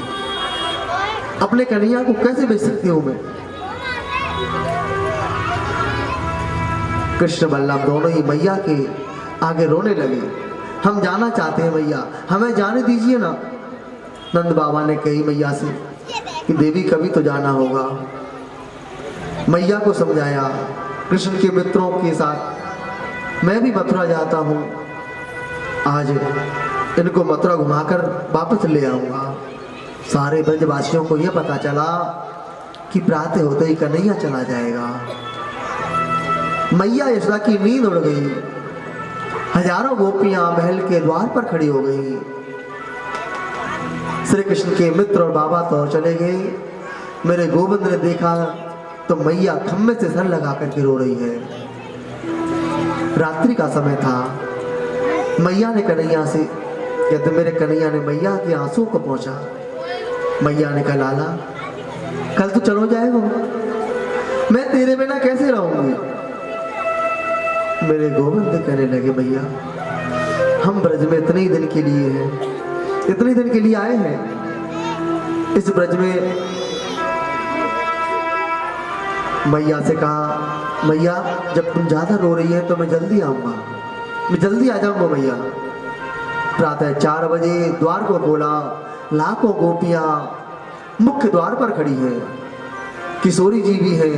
अपने कन्हैया को कैसे बेच सकती हूं मैं? कृष्ण बल्लभ दोनों ही मैया के आगे रोने लगे। हम जाना चाहते हैं मैया, हमें जाने दीजिए ना। नंद बाबा ने कही मैया से कि देवी कभी तो जाना होगा। मैया को समझाया, कृष्ण के मित्रों के साथ मैं भी मथुरा जाता हूँ, आज इनको मथुरा घुमाकर वापस ले आऊंगा। सारे ब्रजवासियों को यह पता चला कि प्रातः होते ही कन्हैया चला जाएगा। मैया यशोदा की नींद उड़ गई। हजारों गोपियां महल के द्वार पर खड़ी हो गई। श्री कृष्ण के मित्र और बाबा तो चले गए। मेरे गोविंद ने देखा तो मैया खम्भे से सर लगा करके रो रही है। रात्रि का समय था। मैया ने कन्हैया से कहते, मेरे कन्हैया ने मैया के आंसू को पहुंचा। मैया ने कहा, लाला कल तो चलो जाएगा, मैं तेरे बिना कैसे रहूंगी? मेरे गोविंद कहने लगे, मैया हम ब्रज में इतने ही दिन के लिए हैं, इतने दिन के लिए आए हैं। इस ब्रज में मैया से कहा, मैया जब तुम ज्यादा रो रही है तो मैं जल्दी आऊंगा, मैं जल्दी आ जाऊंगा मैया। प्रातः 4 बजे द्वार को खोला। लाखों गोपियां मुख्य द्वार पर खड़ी हैं। किशोरी जी भी है।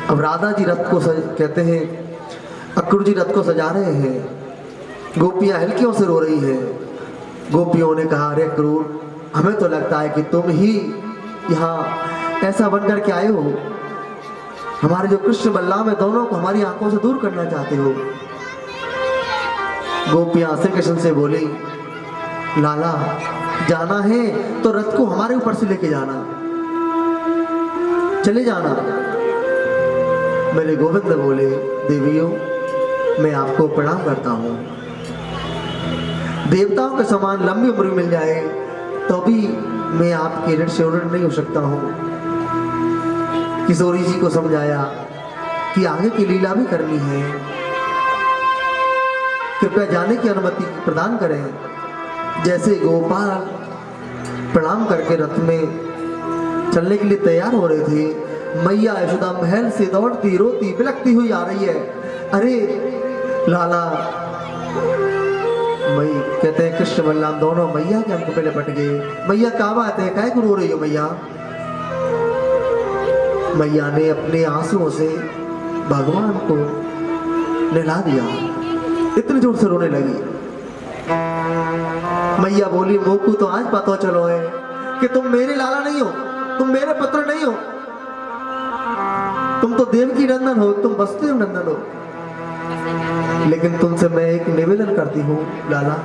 अब राधा जी रथ को कहते हैं, अक्रूर जी रथ को सजा रहे हैं। गोपियां हल्कियों से रो रही है। गोपियों ने कहा, अरे अक्रूर, हमें तो लगता है कि तुम ही यहाँ ऐसा बनकर के आए हो, हमारे जो कृष्ण बलराम है दोनों को हमारी आंखों से दूर करना चाहते हो। गोपियां श्री कृष्ण से बोली, लाला जाना है तो रथ को हमारे ऊपर से लेके जाना, चले जाना। मेरे गोविंद बोले, देवियों मैं आपको प्रणाम करता हूँ। देवताओं के समान लंबी उम्र मिल जाए तो भी मैं आपके ऋण से ऋण नहीं हो सकता हूँ। किशोरी जी को समझाया कि आगे की लीला भी करनी है, कृपया जाने की अनुमति प्रदान करें। जैसे गोपाल प्रणाम करके रथ में चलने के लिए तैयार हो रहे थे, मैया यशोदा महल से दौड़ती रोती बिलखती हुई आ रही है। अरे लाला, मई कहते हैं कृष्ण बलराम दोनों मैया के हमको पहले पट गए। मैया क्या बात है, काहे को रो रही हो मैया? मैया ने अपने आंसुओं से भगवान को नहला दिया। इतने जोर से रोने लगी। मैया बोली, मोकू तो आज पता चलो है कि तुम मेरे लाला नहीं हो, तुम मेरे पुत्र नहीं हो, तुम तो देवकी नंदन हो, तुम वसुदेव नंदन हो। लेकिन तुमसे मैं एक निवेदन करती हूँ लाला,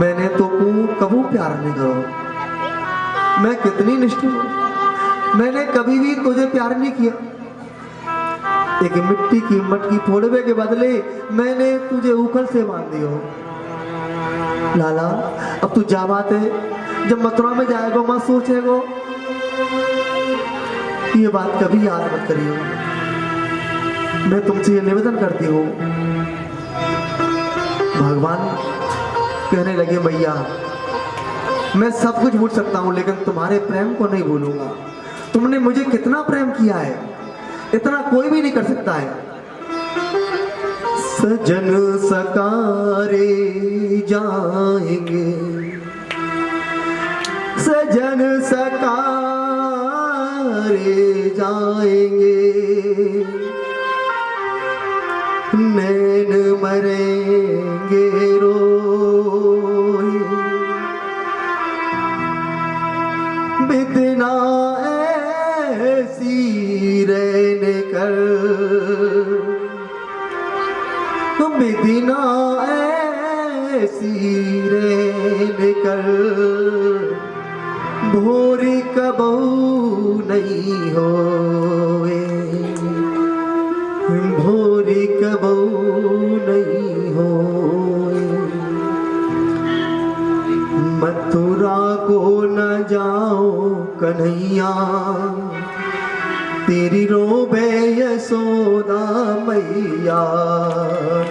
मैंने तो कबू प्यार नहीं करो। मैं कितनी निष्ठुर हूँ, मैंने कभी भी तुझे प्यार नहीं किया। एक मिट्टी की मटकी फोड़वे के बदले मैंने तुझे उखल से बांध दियो। लाला अब तू जा बात है, जब मथुरा में जाएगा मत सोचेगो, ये बात कभी याद मत करियो। मैं तुमसे ये निवेदन करती हूँ। भगवान कहने लगे, मैया मैं सब कुछ भूल सकता हूँ लेकिन तुम्हारे प्रेम को नहीं भूलूंगा। तुमने मुझे कितना प्रेम किया है, इतना कोई भी नहीं कर सकता है। सजन सकारे जाएंगे, सजन सकारे जाएंगे, नैन मरेंगे रोए, बितना ऐसी रहने कर, बिना ऐसी रहने कर, भोरी कबहू नहीं होए, भोरी कबहू नहीं होए। मथुरा को न जाओ कन्हैया, तेरी रोबे यशोदा मैया।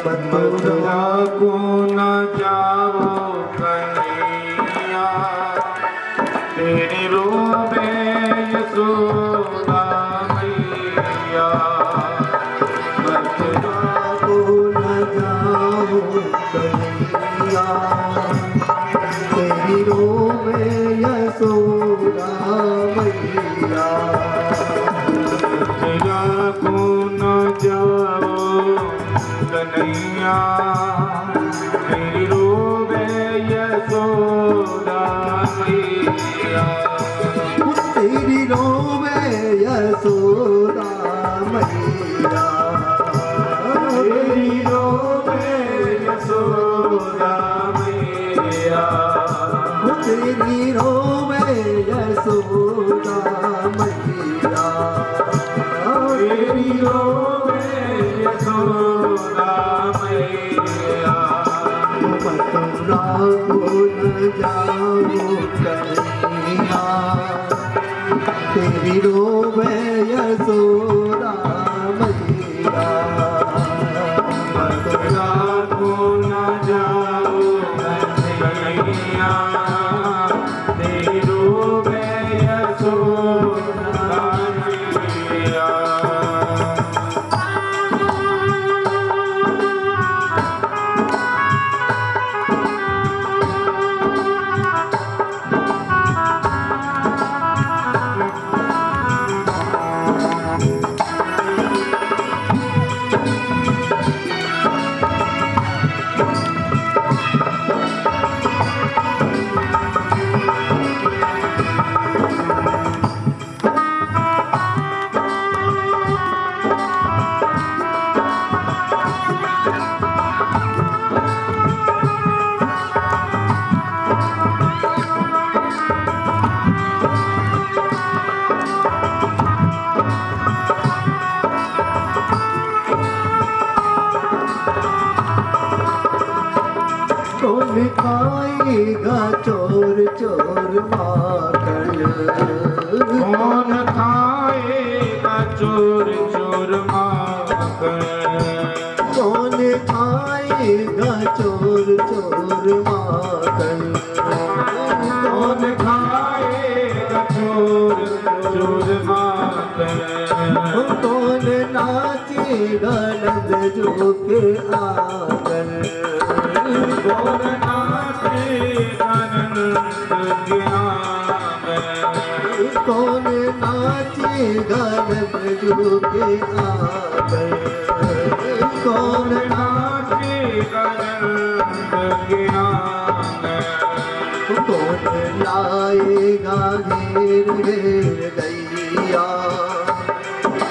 मथुरा को न जाओ कन्हैया, तेरी रोबे यशोदा मैया। मथुरा को न जाओ कन्हैया, तेरी रोबे यशोदा मैया। मथुरा को न जाओ कन्हैया, तेरी रोबे यशोदा मैया। तेरी रोबे यशोदा मैया। तेरी रोबे यशोदा मैया। तेरी रोबे यशोदा मैया। तेरी रोबे यशोदा मैया। मथुरा को न जाओ कन्हैया, तेरी रोबे यशोदा मैया। मथुरा को न जाओ कन्हैया, तेरी रोबे यशोदा मैया। कौन खाएगा चोर चोर माखन? कौन खाएगा चोर चोर माखन? कौन खाएगा चोर चोर माखन? कौन खाएगा चोर चोर माखन? कौन नाचेगा नंद जो के आंगन? कौन नाचेगा नंद के आंगन? कौन नाचेगा नंद जो के आंगन? कौन नाचेगा नंद के आंगन? कौन लाएगा घेर घेर गैया,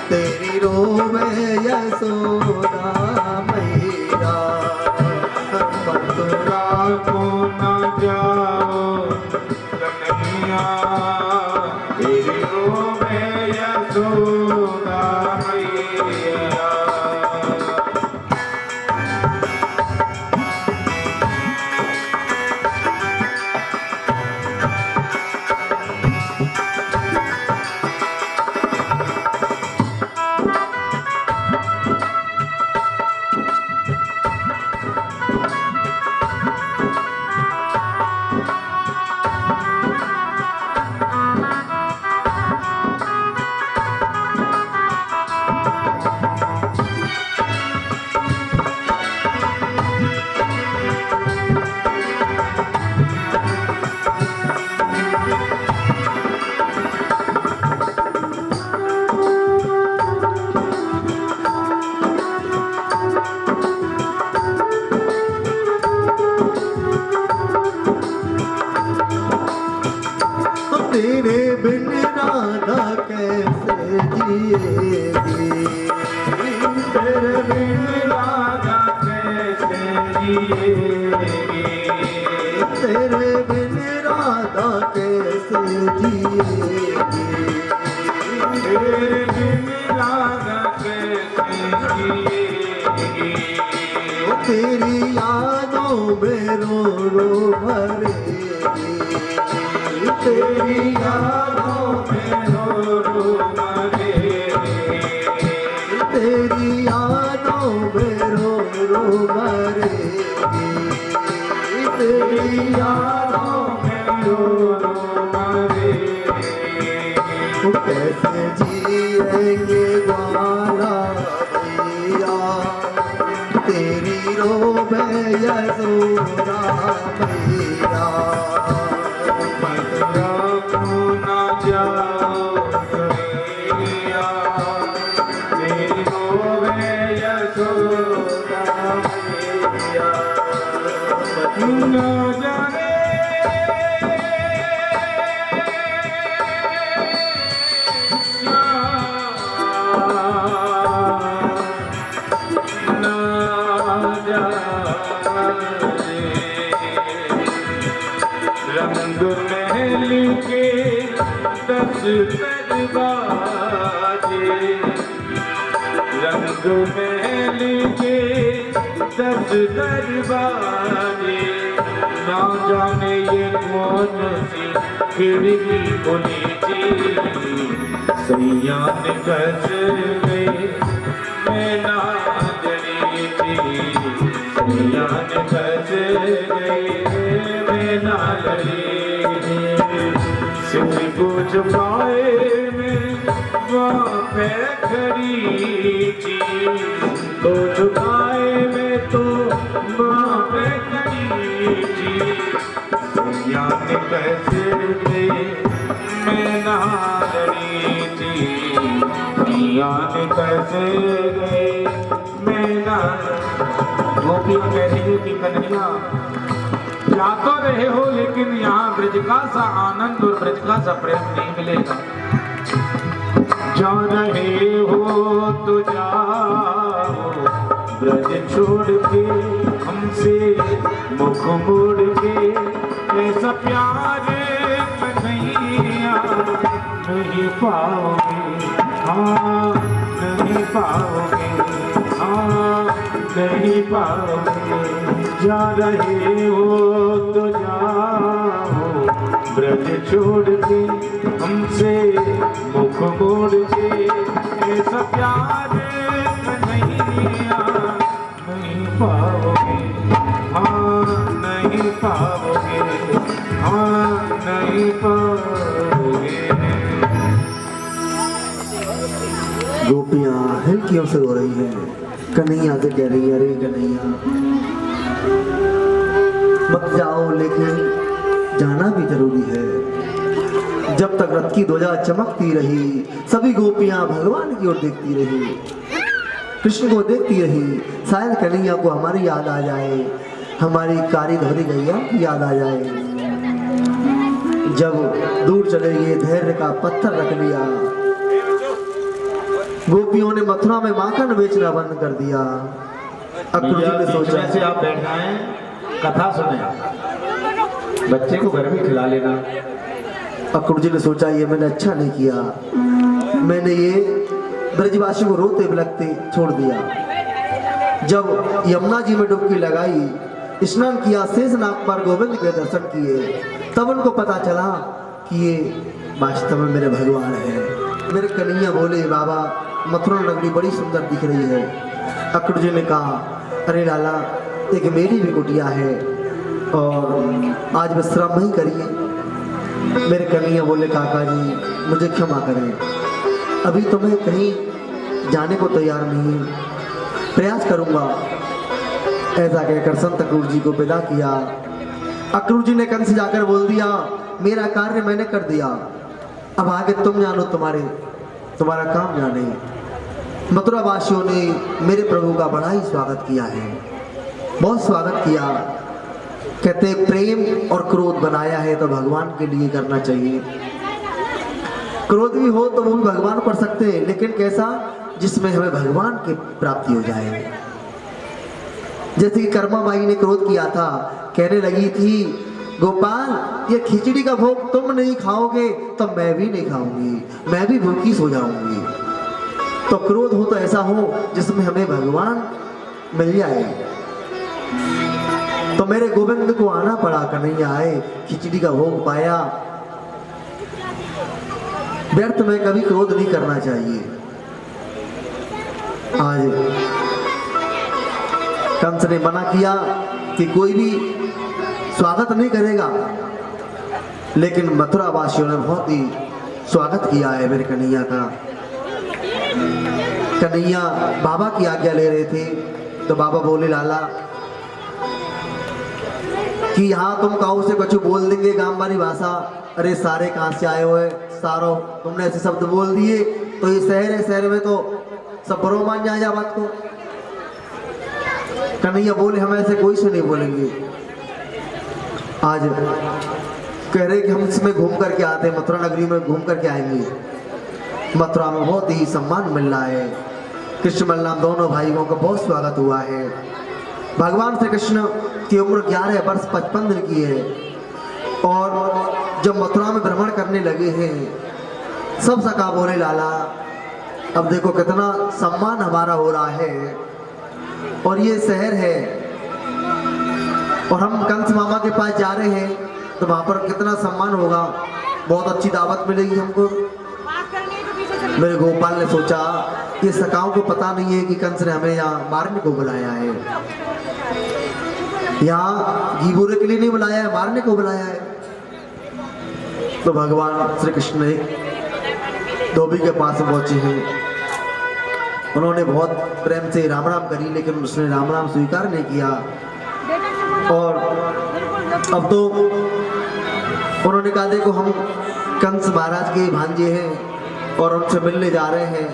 तेरी रोबे यशोदा मैया। मथुरा को न जाओ कन्हैया, तेरी रोबे यशोदा मैया। तेरे बिन राधा कैसे जिएगी? तेरे बिन राधा कैसे जिएगी? तेरे बिन राधा कैसे जिएगी? तेरे बिन राधा कैसे जिएगी? तेरी यादों में रो रो मरेगी, तेरी यादों में रो रो मरेगी, तेरी यादों में रो रो मरेगी, तेरी यादों में रो रो मरेगी। तो कैसे जिएंगे ग्वाला भैया, तेरी रोवे यशोदा मैया। मथुरा को न जाओ कन्हैया, तेरी रोवे यशोदा मैया। न जाने रंग महल के 10 दरवाजे, रंग महल के 10 दरवाजे, ना जाने ये कौन सी खिड़की खुली थी, सैया ने कस गए मैं ना डरी थी, सैया ने कस गए मैं ना डरी थी। सिर को झुकाए मैं वहाँ पे खड़ी थी, तो झुकाए मैं तो वहाँ पे खड़ी थी, सैया ने कस गए मैं ना डरी थी, सैया ने कस गए मैं ना। गोपियाँ कहती है कि कन्हैया जा तो रहे हो, लेकिन यहाँ ब्रज का सा आनंद और ब्रज का सा प्रेम नहीं मिलेगा। जा रहे हो तो जाओ ब्रज छोड़ के, हमसे मुख मोड़ के, ऐसा प्यार कन्हैया नहीं पाओगे, हाँ नहीं पाओगे, हाँ नहीं पाओगे। जा रहे हो तो जाओ ब्रज छोड़ के, हमसे मुख मोड़ के, ऐसा प्यार कन्हैया नहीं पाओगे, हाँ नहीं पाओगे, हाँ नहीं पाओगे। गोपियाँ हल्कियों से रो रही हैं, कन्हैया से कह रही है अरे कन्हैया मत जाओ, लेकिन जाना भी जरूरी है। जब तक रथ की ध्वजा चमकती रही, सभी गोपियां भगवान की ओर देखती रही, कृष्ण को देखती रही, शायद कन्हैया को हमारी याद आ जाए, हमारी कारी धोरी गैया की याद आ जाए। जब दूर चले गए, धैर्य का पत्थर रख लिया, गोपियों ने मथुरा में माखन बेचना बंद कर दिया। अक्रूर जी ने सोचा से आप बैठ जाएं, कथा सुने, बच्चे को घर में खिला लेना। अक्रूर जी ने सोचा ये मैंने अच्छा नहीं किया, मैंने ये ब्रजवासी को रोते बिलखते छोड़ दिया। जब यमुना जी में डुबकी लगाई, स्नान किया, शेषनाग पर गोविंद के दर्शन किए, तब उनको पता चला कि ये वास्तव में मेरे भगवान हैं। मेरे कन्हैया बोले बाबा मथुरा नगरी बड़ी सुंदर दिख रही है। अक्रूर जी ने कहा अरे लाला एक मेरी भी कुटिया है और आज विश्राम नहीं करिए। मेरे कन्हैया बोले काका जी मुझे क्षमा करें, अभी तो मैं कहीं जाने को तैयार नहीं, प्रयास करूंगा। ऐसा कहकर संत अक्रूर जी को विदा किया। अक्रूर जी ने कंस जाकर बोल दिया मेरा कार्य मैंने कर दिया, अब आगे तुम जानो, तुम्हारा काम जाने। मथुरा वासियों ने मेरे प्रभु का बड़ा ही स्वागत किया है, बहुत स्वागत किया। कहते प्रेम और क्रोध बनाया है तो भगवान के लिए करना चाहिए। क्रोध भी हो तो वो भी भगवान कर सकते हैं, लेकिन कैसा जिसमें हमें भगवान की प्राप्ति हो जाए। जैसे कि कर्मा माई ने क्रोध किया था, कहने लगी थी गोपाल ये खिचड़ी का भोग तुम नहीं खाओगे तो मैं भी नहीं खाऊंगी, मैं भी भूखी सो जाऊंगी। तो क्रोध हो तो ऐसा हो जिसमें हमें भगवान मिल जाए। तो मेरे गोविंद को आना पड़ा, कन्हैया आए, खिचड़ी का भोग पाया। व्यर्थ में कभी क्रोध नहीं करना चाहिए। आज कंस ने मना किया कि कोई भी स्वागत नहीं करेगा, लेकिन मथुरा वासियों ने बहुत ही स्वागत किया है मेरे कन्हैया का। कन्हैया बाबा की आज्ञा ले रहे थे तो बाबा बोले, लाला कि यहाँ तुम काऊ से कछु बोल देंगे गांव भाषा, अरे सारे कहाँ से आए हुए सारो, तुमने ऐसे शब्द बोल दिए तो ये शहर है, शहर में तो सब बरो मान जाए बात को। कन्हैया बोले, हम ऐसे कोई से नहीं बोलेंगे। आज कह रहे कि हम इसमें घूम करके आते हैं, मथुरा नगरी में घूम करके आएंगे। मथुरा में बहुत ही सम्मान मिल रहा है। कृष्ण बलराम दोनों भाइयों का बहुत स्वागत हुआ है। भगवान श्री कृष्ण की उम्र 11 वर्ष 55 दिन की है और जब मथुरा में भ्रमण करने लगे हैं, सब सखा बोले, लाला अब देखो कितना सम्मान हमारा हो रहा है और ये शहर है और हम कंस मामा के पास जा रहे हैं तो वहां पर कितना सम्मान होगा, बहुत अच्छी दावत मिलेगी हमको। मेरे गोपाल ने सोचा कि सखाओं को पता नहीं है कि कंस ने हमें यहाँ मारने को बुलाया है, यहाँ घी बूरे के लिए नहीं बुलाया है, मारने को बुलाया है। तो भगवान श्री कृष्ण एक धोबी के पास पहुंचे हैं। उन्होंने बहुत प्रेम से राम राम करी, लेकिन उसने राम राम स्वीकार नहीं किया। और अब तो उन्होंने कहा, देखो हम कंस महाराज के भांजे हैं और उनसे मिलने जा रहे हैं,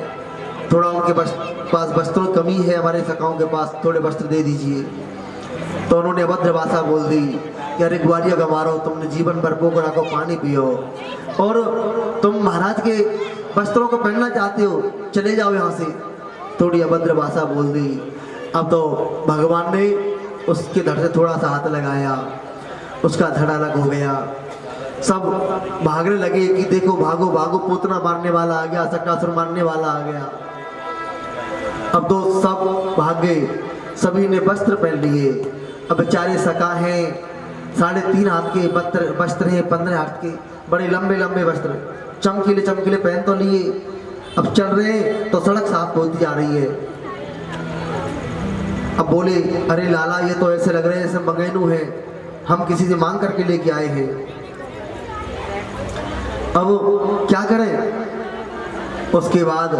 थोड़ा उनके पास वस्त्रों की कमी है, हमारे सखाओं के पास थोड़े वस्त्र दे दीजिए। तो उन्होंने अभद्र भाषा बोल दी कि अरे ग्वालिया गंवारो, तुमने जीवन भर पोखरा को पानी पियो और तुम महाराज के वस्त्रों को पहनना चाहते हो, चले जाओ यहाँ से। थोड़ी अभद्र भाषा बोल दी। अब तो भगवान ने उसके धड़ से थोड़ा सा हाथ लगाया, उसका धड़ अलग हो गया। सब भागने लगे कि देखो भागो भागो, पूतना मारने वाला आ गया, शक्टासुर मारने वाला आ गया। अब तो सब भाग गए, सभी ने वस्त्र पहन लिए। अब बेचारे सखा हैं, 3.5 हाथ के वस्त्र हैं, 15 हाथ के बड़े लंबे लंबे वस्त्र, चमकीले चमकीले पहन तो लिए। अब चल रहे हैं तो सड़क साफ होती जा रही है। अब बोले, अरे लाला ये तो ऐसे लग रहे हैं जैसे मंगेनू है, हम किसी से मांग करके लेके आए हैं, अब क्या करें। उसके बाद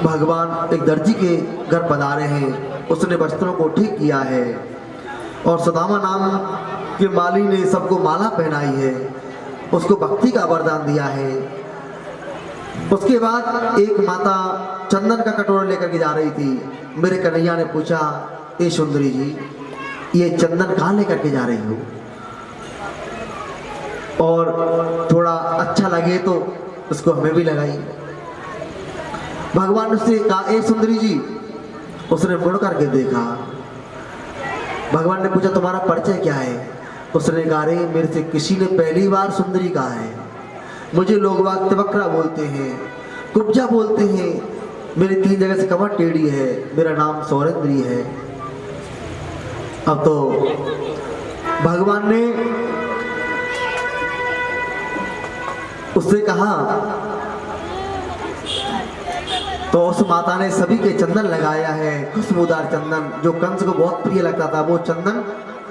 भगवान एक दर्जी के घर पधारे हैं, उसने वस्त्रों को ठीक किया है और सुदामा नाम के माली ने सबको माला पहनाई है, उसको भक्ति का वरदान दिया है। उसके बाद एक माता चंदन का कटोरा लेकर के जा रही थी। मेरे कन्हैया ने पूछा, ए सुंदरी जी, ये चंदन कहाँ लेकर के जा रही हो, और थोड़ा अच्छा लगे तो उसको हमें भी लगाई। भगवान उससे कहा, ए सुंदरी जी। उसने मुड़ करके देखा। भगवान ने पूछा, तुम्हारा परिचय क्या है। उसने कहा, अरे मेरे से किसी ने पहली बार सुंदरी कहा है, मुझे लोग बाग तिवक्रा बोलते हैं, कुब्जा बोलते हैं, मेरी 3 जगह से कमर टेढ़ी है, मेरा नाम सौरेंद्री है। अब तो भगवान ने उससे कहा, तो उस माता ने सभी के चंदन लगाया है, खुशबूदार चंदन जो कंस को बहुत प्रिय लगता था, वो चंदन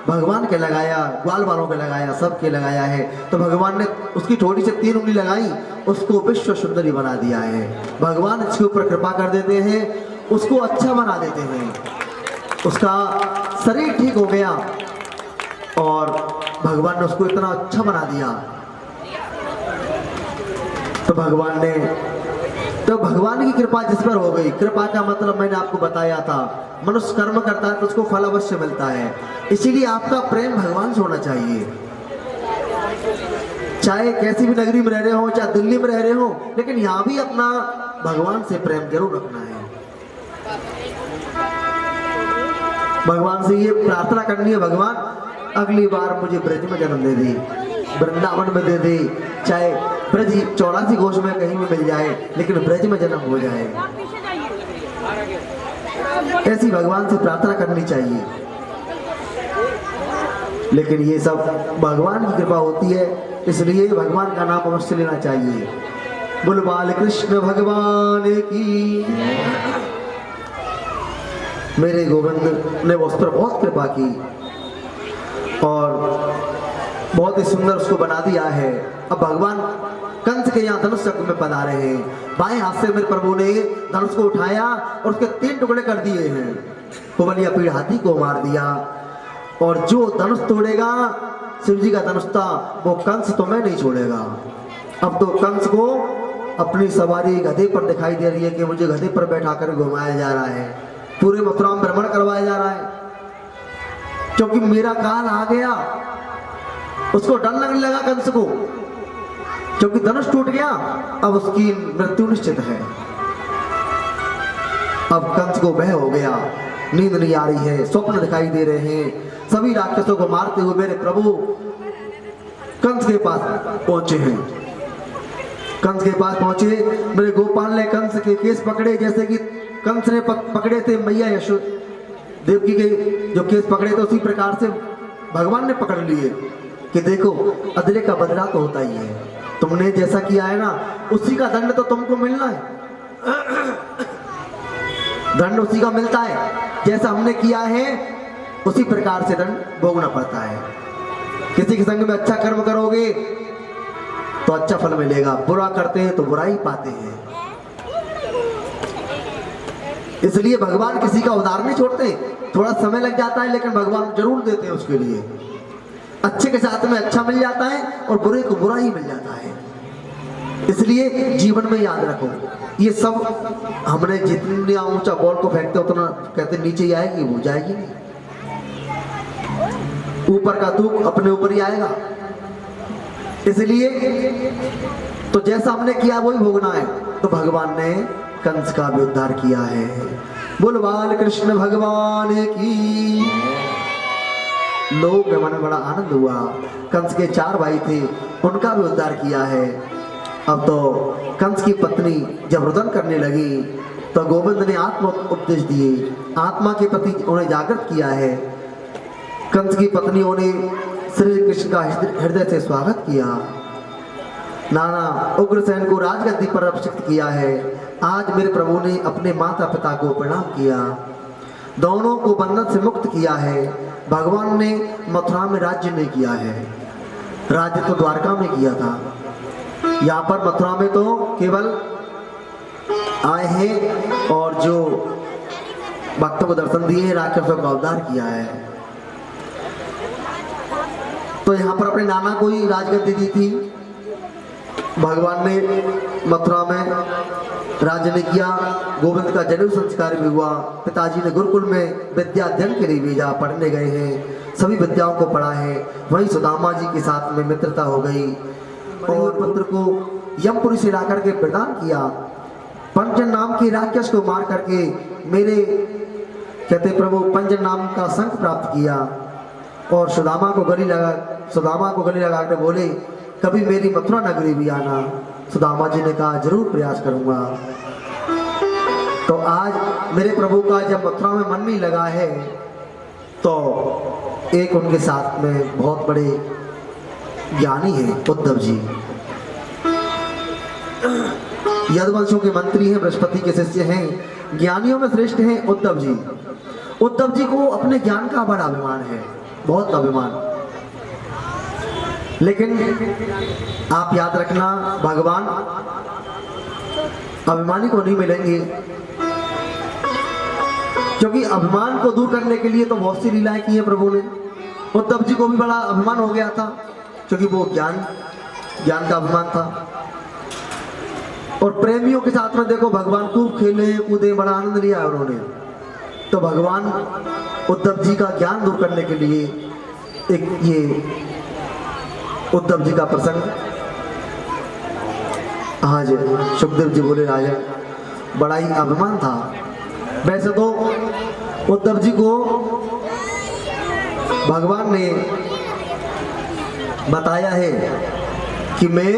भगवान के लगाया, ग्वाल वालों के लगाया, सबके लगाया है। तो भगवान ने उसकी थोड़ी से 3 उंगली लगाई, उसको विश्व सुंदरी बना दिया है। भगवान इसके ऊपर कृपा कर देते हैं, उसको अच्छा बना देते हैं, उसका शरीर ठीक हो गया और भगवान ने उसको इतना अच्छा बना दिया। तो भगवान की कृपा जिस पर हो गई, कृपा का मतलब मैंने आपको बताया था, मनुष्य कर्म करता है तो उसको फल अवश्य मिलता है। इसीलिए आपका प्रेम भगवान से होना चाहिए। चाहे कैसी भी नगरी में रह रहे हो, चाहे दिल्ली में रह रहे हो, लेकिन यहाँ भी अपना भगवान से प्रेम जरूर रखना है। भगवान से ये प्रार्थना करनी है, भगवान अगली बार मुझे ब्रज में जन्म दे दे, वृंदावन में दे दे, चाहे ब्रज 84 कोश में कहीं भी मिल जाए, लेकिन ब्रज में जन्म हो जाए। ऐसी भगवान से प्रार्थना करनी चाहिए। लेकिन ये सब भगवान की कृपा होती है, इसलिए भगवान का नाम अवश्य लेना चाहिए। बोल बाल कृष्ण भगवान की। मेरे गोविंद ने उस पर बहुत कृपा की और बहुत ही सुंदर उसको बना दिया है। अब भगवान कंस के यहाँ धनुष चक्र में पधारे हैं। बाएं हाथ से मेरे प्रभु ने धनुष को उठाया और उसके 3 टुकड़े कर दिए हैं। कुबलिया पीड़ हाथी को मार दिया और जो धनुष तोड़ेगा, शिव जी का धनुष था, वो कंस तो मैं नहीं छोड़ेगा। अब तो कंस को अपनी सवारी गधे पर दिखाई दे रही है कि मुझे गधे पर बैठा कर घुमाया जा रहा है, पूरे मथुरा में भ्रमण करवाया जा रहा है, क्योंकि मेरा काल आ गया। उसको डर लगने लगा कंस को, क्योंकि धनुष टूट गया, अब उसकी मृत्यु निश्चित है। अब कंस को भय हो गया, नींद नहीं आ रही है, स्वप्न दिखाई दे रहे हैं। सभी राक्षसों को मारते हुए मेरे प्रभु कंस के पास पहुंचे हैं। कंस के पास पहुंचे, मेरे गोपाल ने कंस के केस पकड़े, जैसे कि कंस ने पकड़े थे मैया यशोदा देवकी के जो केस पकड़े थे, उसी प्रकार से भगवान ने पकड़ लिए कि देखो अदले का बदला तो होता ही है, तुमने जैसा किया है ना उसी का दंड तो तुमको मिलना है। दंड उसी का मिलता है, जैसा हमने किया है उसी प्रकार से दंड भोगना पड़ता है। किसी के संग में अच्छा कर्म करोगे तो अच्छा फल मिलेगा, बुरा करते हैं तो बुरा ही पाते हैं। इसलिए भगवान किसी का उधार नहीं छोड़ते, थोड़ा समय लग जाता है लेकिन भगवान जरूर देते हैं उसके लिए। अच्छे के साथ में अच्छा मिल जाता है और बुरे को बुरा ही मिल जाता है। इसलिए जीवन में याद रखो, ये सब हमने जितना ऊंचा बॉल को फेंकते उतना कहते नीचे ही आएगी, वो जाएगी नहीं। ऊपर का दुख अपने ऊपर ही आएगा। इसलिए तो जैसा हमने किया वही भोगना है। तो भगवान ने कंस का भी उद्धार किया है। बोल बाल कृष्ण भगवान की। लोग के मन में बड़ा आनंद हुआ। कंस के 4 भाई थे, उनका भी उद्धार किया है। अब तो कंस की पत्नी जब रुदन करने लगी तो गोविंद ने आत्मा उपदेश दिए, आत्मा के प्रति उन्हें जागृत किया है। कंस की पत्नियों ने श्री कृष्ण का हृदय से स्वागत किया। नाना उग्रसेन को राजगद्दी पर अभिषिक्त किया है। आज मेरे प्रभु ने अपने माता पिता को प्रणाम किया, दोनों को बंधन से मुक्त किया है। भगवान ने मथुरा में राज्य नहीं किया है, राज्य तो द्वारका में किया था। यहाँ पर मथुरा में तो केवल आए हैं और जो भक्तों को दर्शन दिए, राक्षसों का उद्धार किया है। तो यहाँ पर अपने नाना को ही राजगद्दी दी थी। भगवान ने मथुरा में राज्य ने किया। गोविंद का जनेऊ संस्कार भी हुआ। पिताजी ने गुरुकुल में विद्या अध्ययन के लिए भेजा, पढ़ने गए हैं, सभी विद्याओं को पढ़ा है। वहीं सुदामा जी के साथ में मित्रता हो गई और पुत्र को यमपुरी से ला करके प्रदान किया। पंचन नाम के राक्षस को मार करके मेरे कहते प्रभु पंचन नाम का शंख प्राप्त किया और सुदामा को गले लगा कर बोले कभी मेरी मथुरा नगरी भी आना। सुदामा जी ने कहा जरूर प्रयास करूंगा। तो आज मेरे प्रभु का जब मथुरा में मन नहीं लगा है तो एक उनके साथ में बहुत बड़े ज्ञानी है उद्धव जी, यदुवंशों के मंत्री हैं, बृहस्पति के शिष्य हैं, ज्ञानियों में श्रेष्ठ हैं उद्धव जी। उद्धव जी को अपने ज्ञान का बड़ा अभिमान है, बहुत अभिमान। लेकिन आप याद रखना भगवान अभिमानी को नहीं मिलेंगे, क्योंकि अभिमान को दूर करने के लिए तो बहुत सी लीलाएं की है प्रभु ने। उद्धव जी को भी बड़ा अभिमान हो गया था, क्योंकि वो ज्ञान का अभिमान था। और प्रेमियों के साथ में देखो भगवान खूब खेले कूदे, बड़ा आनंद लिया उन्होंने। तो भगवान उद्धव जी का ज्ञान दूर करने के लिए एक ये उद्धव जी का प्रसंग आज सुखदेव जी बोले राजा बड़ा ही अभिमान था। वैसे तो उद्धव जी को भगवान ने बताया है कि मैं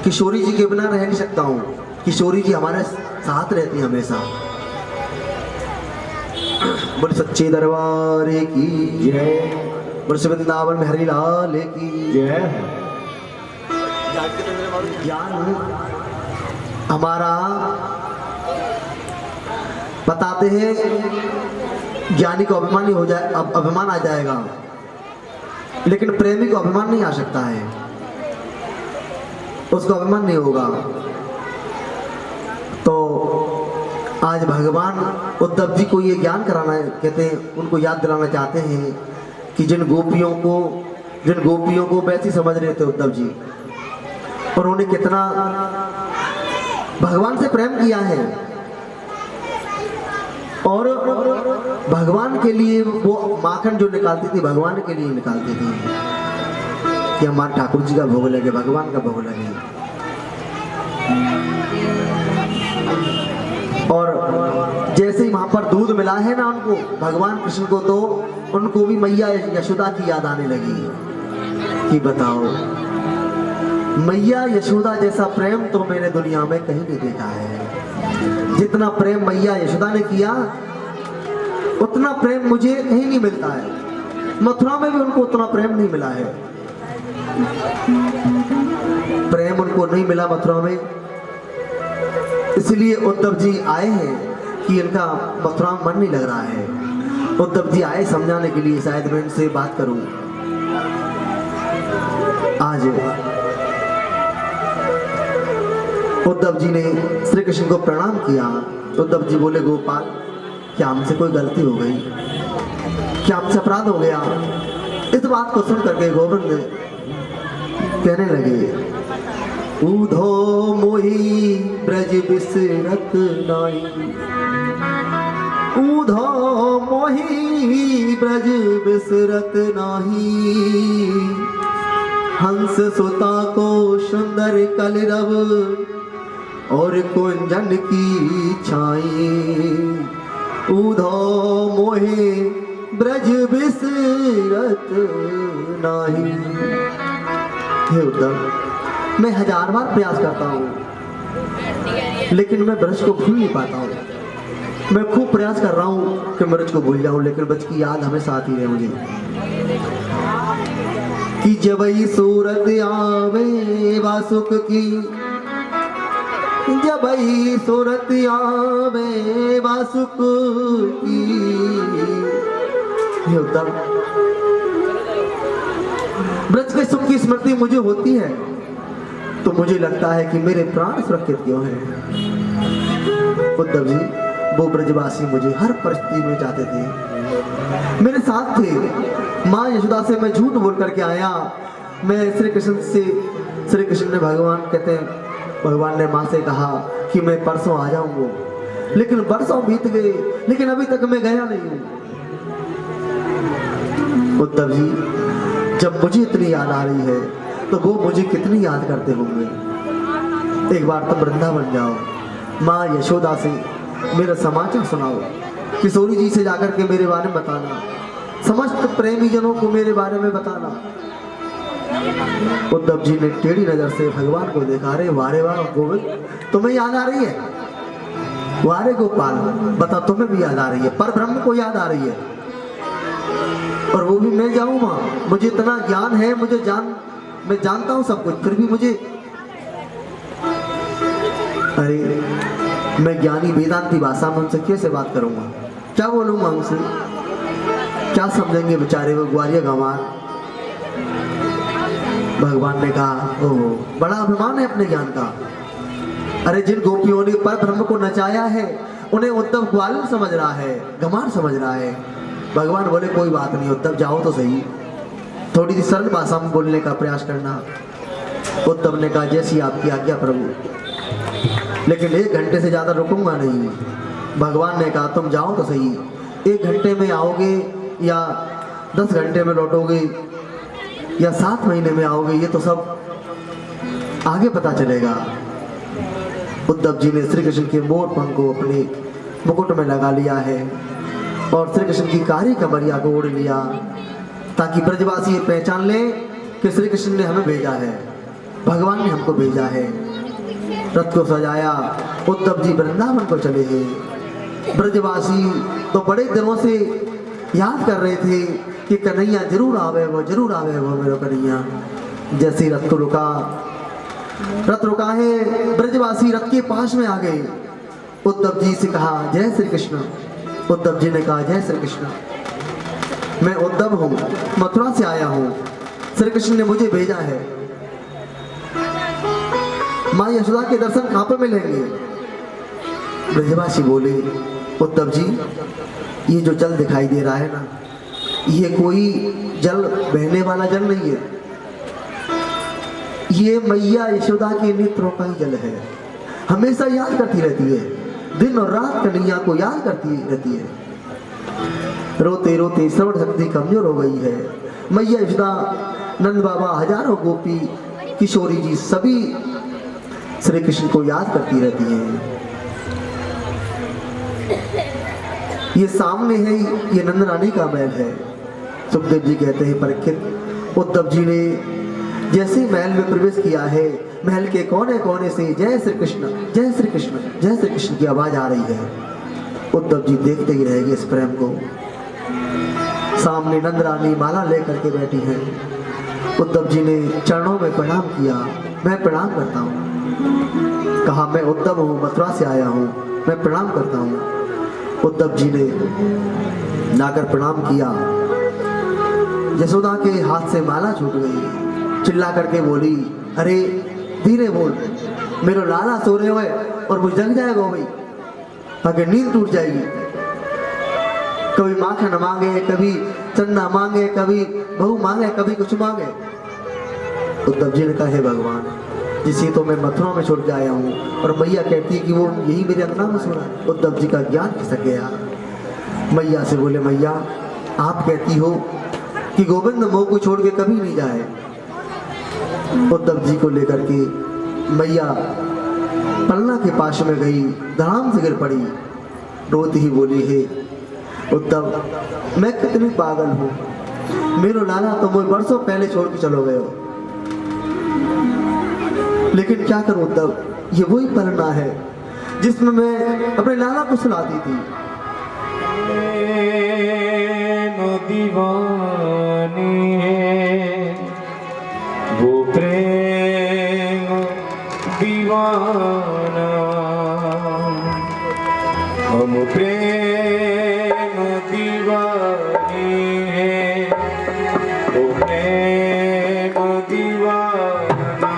किशोरी जी के बिना रह नहीं सकता हूँ, किशोरी जी हमारे साथ रहती है हमेशा। बोले सच्चे दरबार की जय। वर्ष वृंदावन में हरि लाल की जय। ज्ञान हमारा बताते हैं ज्ञानी को अभिमान हो जाए, अब अभिमान आ जाएगा, लेकिन प्रेमी को अभिमान नहीं आ सकता है, उसको अभिमान नहीं होगा। तो आज भगवान उद्धव जी को ये ज्ञान कराना है, कहते हैं उनको याद दिलाना चाहते हैं कि जिन गोपियों को वैसे समझ रहे थे उद्धव जी, और उन्होंने कितना भगवान से प्रेम किया है, और भगवान के लिए वो माखन जो निकालती थी भगवान के लिए निकालती थी कि हमारे ठाकुर जी का भोग लगे, भगवान का भोग लगे। और जैसे ही वहां पर दूध मिला है ना उनको, भगवान कृष्ण को, तो उनको भी मैया यशोदा की याद आने लगी कि बताओ, मैया यशोदा जैसा प्रेम तो मैंने दुनिया में कहीं नहीं देखा है। जितना प्रेम मैया यशोदा ने किया उतना प्रेम मुझे कहीं नहीं मिलता है। मथुरा में भी उनको उतना प्रेम नहीं मिला है, प्रेम उनको नहीं मिला मथुरा में। इसलिए उद्धव जी आए हैं कि इनका मथुरा में मन नहीं लग रहा है। उद्धव जी आए समझाने के लिए, शायद मैं इनसे बात करूं। आज उद्धव जी ने श्री कृष्ण को प्रणाम किया। उद्धव जी बोले, गोपाल क्या हमसे कोई गलती हो गई, क्या हमसे अपराध हो गया? इस बात को सुन करके गोविंद कहने लगे, ऊधो मोही ब्रज बिसरत नाई, ऊधो मोही ब्रज बिसरत नाही, हंस सुता को सुंदर कलरव और कुंजन की छाई, ऊधो मोहे ब्रज बिसरत नाही। हे उद्धव, मैं 1000 बार प्रयास करता हूँ लेकिन मैं ब्रज को भूल नहीं पाता हूँ। मैं खूब प्रयास कर रहा हूँ कि ब्रज को भूल जाऊँ, लेकिन ब्रज की याद हमेशा आती है मुझे कि जब ही सूरत आवे वासुक की, जब ही सूरत आवे वासुक की। हे उद्धव, ब्रज के सुख की स्मृति मुझे होती है तो मुझे लगता है कि मेरे प्राण सुरक्षित क्यों हैं। उद्धव जी, वो ब्रजवासी मुझे हर परिस्थिति में चाहते थे, मेरे साथ थे। माँ यशोदा से मैं झूठ बोल करके आया, मैं श्री कृष्ण ने भगवान ने माँ से कहा कि मैं परसों आ जाऊंगा, लेकिन बरसों बीत गए लेकिन अभी तक मैं गया नहीं हूँ। उद्धव जी, जब मुझे इतनी याद आ रही है तो वो मुझे कितनी याद करते होंगे। एक बार तुम वृंदावन जाओ, माँ यशोदा से मेरा समाचार सुनाओ, किशोरी जी से जाकर के मेरे बारे में बताना, समस्त प्रेमी जनों को मेरे बारे में बताना। उद्धव जी ने टेढ़ी नजर से भगवान को देखा, अरे वारे वाह गोविंद, तुम्हें याद आ रही है? वारे गोपाल, बता तुम्हें भी याद आ रही है? पर ब्रह्म को याद आ रही है, और वो भी मैं जाऊँ माँ, मुझे इतना ज्ञान है, मैं जानता हूँ सब कुछ, फिर भी मुझे, अरे मैं ज्ञानी वेदांती भाषा में उनसे कैसे बात करूंगा? क्या बोलूंगा उनसे? क्या समझेंगे बेचारे वो ग्वारिया गंवार। भगवान ने कहा, ओहो, बड़ा अभिमान है अपने ज्ञान का। अरे जिन गोपियों ने पर ब्रह्म को नचाया है उन्हें उद्धव ग्वालियर समझ रहा है, गंवार समझ रहा है। भगवान बोले, कोई बात नहीं उद्धव, जाओ तो सही, थोड़ी सी सरल भाषा में बोलने का प्रयास करना। उद्धव ने कहा, जैसी आपकी आज्ञा प्रभु, लेकिन 1 घंटे से ज्यादा रुकूंगा नहीं। भगवान ने कहा, तुम जाओ तो सही, 1 घंटे में आओगे या 10 घंटे में लौटोगे या 7 महीने में आओगे, ये तो सब आगे पता चलेगा। उद्धव जी ने श्री कृष्ण के मोर पंख को अपने मुकुट में लगा लिया है और श्री कृष्ण की कारी कमरिया को ओढ़ लिया, ताकि ब्रजवासी ये पहचान ले कि श्री कृष्ण ने हमें भेजा है, भगवान ने हमको भेजा है। रथ को सजाया, उद्धव जी वृंदावन को चले गए। ब्रजवासी तो बड़े दिनों से याद कर रहे थे कि कन्हैया जरूर आवे वो मेरो कन्हैया। जैसे रथ रुका है, ब्रजवासी रथ के पास में आ गए। उद्धव जी से कहा जय श्री कृष्ण। उद्धव जी ने कहा जय श्री कृष्ण, मैं उद्धव हूँ, मथुरा से आया हूँ, श्री कृष्ण ने मुझे भेजा है। माँ यशोदा के दर्शन कहाँ पर मिलेंगे? ब्रजवासी बोले उद्धव जी, ये जो जल दिखाई दे रहा है ना, ये कोई जल बहने वाला जल नहीं है, ये मैया यशोदा के नेत्रों का ही जल है। हमेशा याद करती रहती है, दिन और रात कन्हैया को याद करती रहती है। रोते रोते श्रवण शक्ति कमजोर हो गई है। मैया यशोदा, नंद बाबा, हजारों गोपी किशोरी जी सभी श्री कृष्ण को याद करती रहती हैं। ये सामने है, ये नंद रानी का महल है। सुखदेव जी कहते हैं परीक्षित, उद्धव जी ने जैसे महल में प्रवेश किया है, महल के कोने कोने से जय श्री कृष्ण, जय श्री कृष्ण, जय श्री कृष्ण की आवाज आ रही है। उद्धव जी देखते ही रहेंगे इस प्रेम को। सामने नंद रानी माला लेकर के बैठी है। उद्धव जी ने चरणों में प्रणाम किया, मैं प्रणाम करता हूँ। कहा मैं उद्धव हूँ, मथुरा से आया हूँ, मैं प्रणाम करता हूँ। उद्धव जी ने जाकर प्रणाम किया। यशोदा के हाथ से माला छूट गई। चिल्ला करके बोली, अरे धीरे बोल, मेरे लाला सो रहे हुए और वो जग जाएगा भाई, आगे नींद टूट जाएगी। कभी माखन मांगे, कभी चन्ना मांगे, कभी बहू मांगे, कभी कुछ मांगे। उद्धव जी ने कहा हे भगवान, जिसे तो मैं मथुरा में छोड़ के आया हूँ और मैया कहती है कि वो यही मेरे अंगना में सो रहा है। उद्धव जी का ज्ञान खिसक गया। मैया से बोले, मैया आप कहती हो कि गोविंद मोह को छोड़ के कभी नहीं जाए। उद्धव जी को लेकर के मैया पलना के पास में गई, धड़ाम से गिर पड़ी, रोती ही बोली, हे उद्धव, मैं कितनी पागल हूँ, मेरे लाला तो मुझे बरसों पहले छोड़ के चलो गए हो, लेकिन क्या करूं उद्धव, ये वही पलना है जिसमें मैं अपने लाला को सुलाती थी। दीवानी है वो प्रेम दीवाना, हम प्रेम दीवानी है वो प्रेम दीवाना,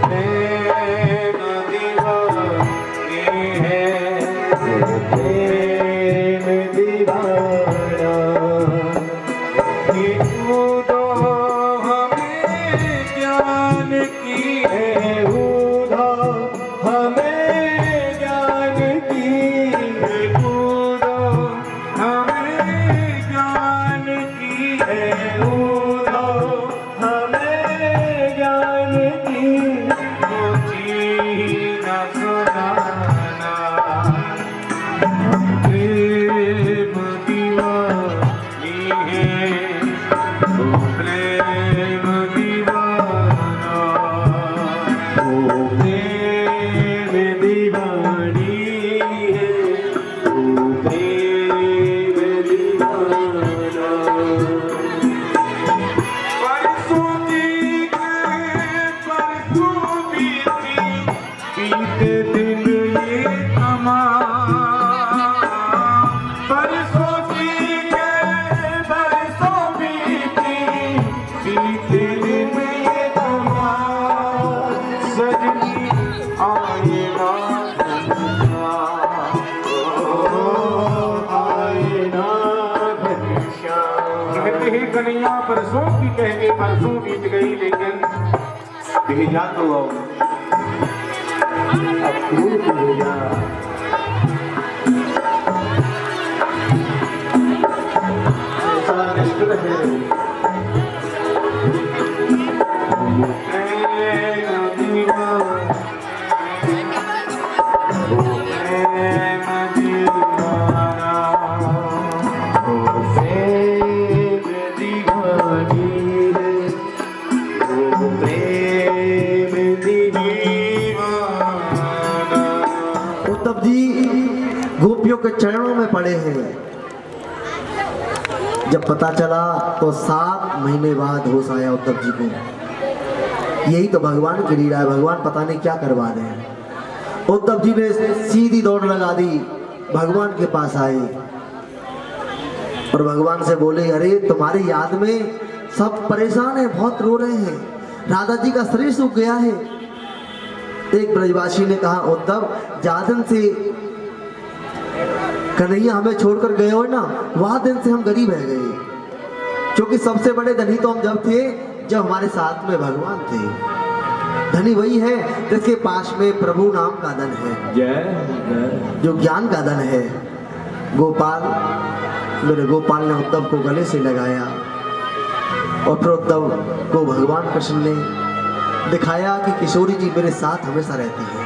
प्रेम दीवानी है वो प्रेम दीवाना। ये खुदा हमें ज्ञान की है, खुदा हमें ज्ञान की है, खुदा हमें ज्ञान की है, खुदा हमें ज्ञान की, मुझे न सुनाना, प्रेम दीवानी है वो प्रेम दीवाना, वो प्रेम दीवानी है वो प्रेम दीवाना। परसों की परसों बीती, बीते दिन ये तमाम, परसों की परसों बीती, बीते दिन ये तमाम, सजनी आए ना आए ना घनश्याम। कहते हैं कन्हैया परसों की कह के परसों बीत गई, लेकिन भेजा तो अब फूल को भेजा। ऐसा निष्ठुर है उद्धव जी गोपियों के चरणों में पड़े हैं। जब पता चला तो 7 महीने बाद होश आया उद्धव जी को। यही तो भगवान की लीला है, भगवान पता नहीं क्या करवा रहे हैं। उद्धव जी ने सीधी दौड़ लगा दी, भगवान के पास आए और भगवान से बोले, अरे तुम्हारी याद में सब परेशान है, बहुत रो रहे हैं, राधा जी का शरीर सूख गया है। एक ब्रजवासी ने कहा, उद्धव ज्यादा दिन से कन्हैया हमें छोड़कर गए हो ना, वहां दिन से हम गरीब रह गए, क्योंकि सबसे बड़े धनी तो हम जब थे जब हमारे साथ में भगवान थे। धनी वही है जिसके पास में प्रभु नाम का धन है, जो ज्ञान का धन है। गोपाल, मेरे गोपाल ने उद्धव को गले से लगाया और फिर उद्धव को भगवान कृष्ण ने दिखाया कि किशोरी जी मेरे साथ हमेशा रहती है,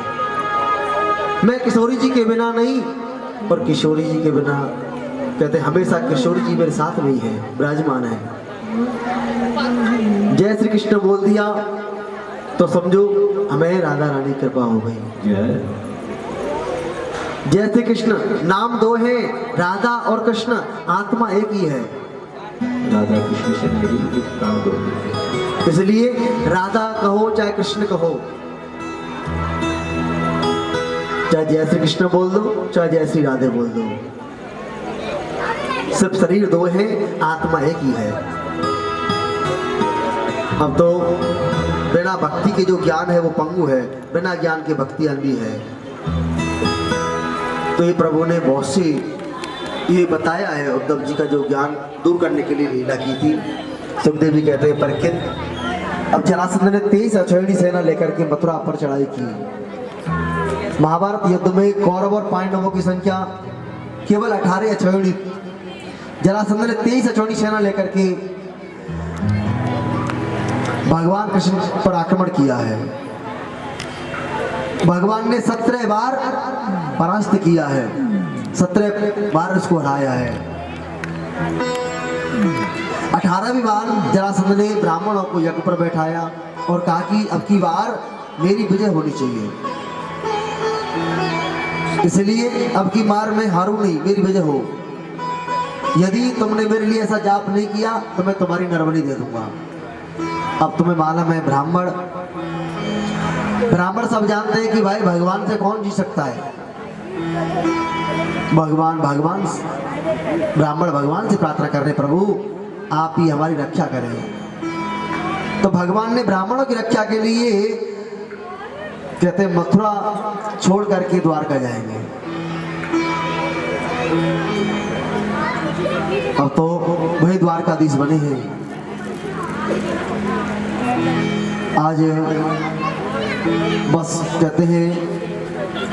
मैं किशोरी जी के बिना नहीं और किशोरी जी के बिना, कहते हमेशा किशोरी जी मेरे साथ में ही है, विराजमान है। जय श्री कृष्ण बोल दिया तो समझो हमें राधा रानी कृपा हो गई। जय श्री कृष्ण नाम 2 है, राधा और कृष्ण, आत्मा एक ही है। राधा कृष्ण से मेरी प्राण दो, इसलिए राधा कहो चाहे कृष्ण कहो, चाहे जय श्री कृष्ण बोल दो चाहे जय श्री राधे बोल दो, सिर्फ शरीर 2 है, आत्मा एक ही है। अब तो बिना भक्ति के जो ज्ञान है वो पंगु है, बिना ज्ञान के भक्ति अंधी है। तो ये प्रभु ने बहुत सी ये बताया है, उद्धव जी का जो ज्ञान दूर करने के लिए लीला की थी। सुखदेव जी कहते हैं, परीक्षित अब जरासंध ने 23 अक्षौहिणी सेना लेकर के मथुरा पर चढ़ाई की। महाभारत युद्ध में कौरव और पांडवों की संख्या केवल 18 अक्षौहिणी, जरासंध ने 23 अक्षौहिणी सेना लेकर के भगवान कृष्ण पर आक्रमण किया है। भगवान ने 17 बार परास्त किया है, 17 बार उसको हराया है। 18वीं बार जरासंध ने ब्राह्मणों को यज्ञ पर बैठाया और कहा कि अब की बार मेरी विजय होनी चाहिए, इसलिए अब की बार मैं हारू नहीं, मेरी विजय हो। यदि तुमने मेरे लिए ऐसा जाप नहीं किया तो मैं तुम्हारी नरबली दे दूंगा। अब तुम्हें मालूम है ब्राह्मण सब जानते हैं कि भाई भगवान से कौन जी सकता है। ब्राह्मण भगवान से प्रार्थना कर रहे, प्रभु आप ही हमारी रक्षा करें। तो भगवान ने ब्राह्मणों की रक्षा के लिए कहते हैं मथुरा छोड़ करके द्वारका जाएंगे। अब तो वही द्वारकाधीश बने हैं। आज बस कहते हैं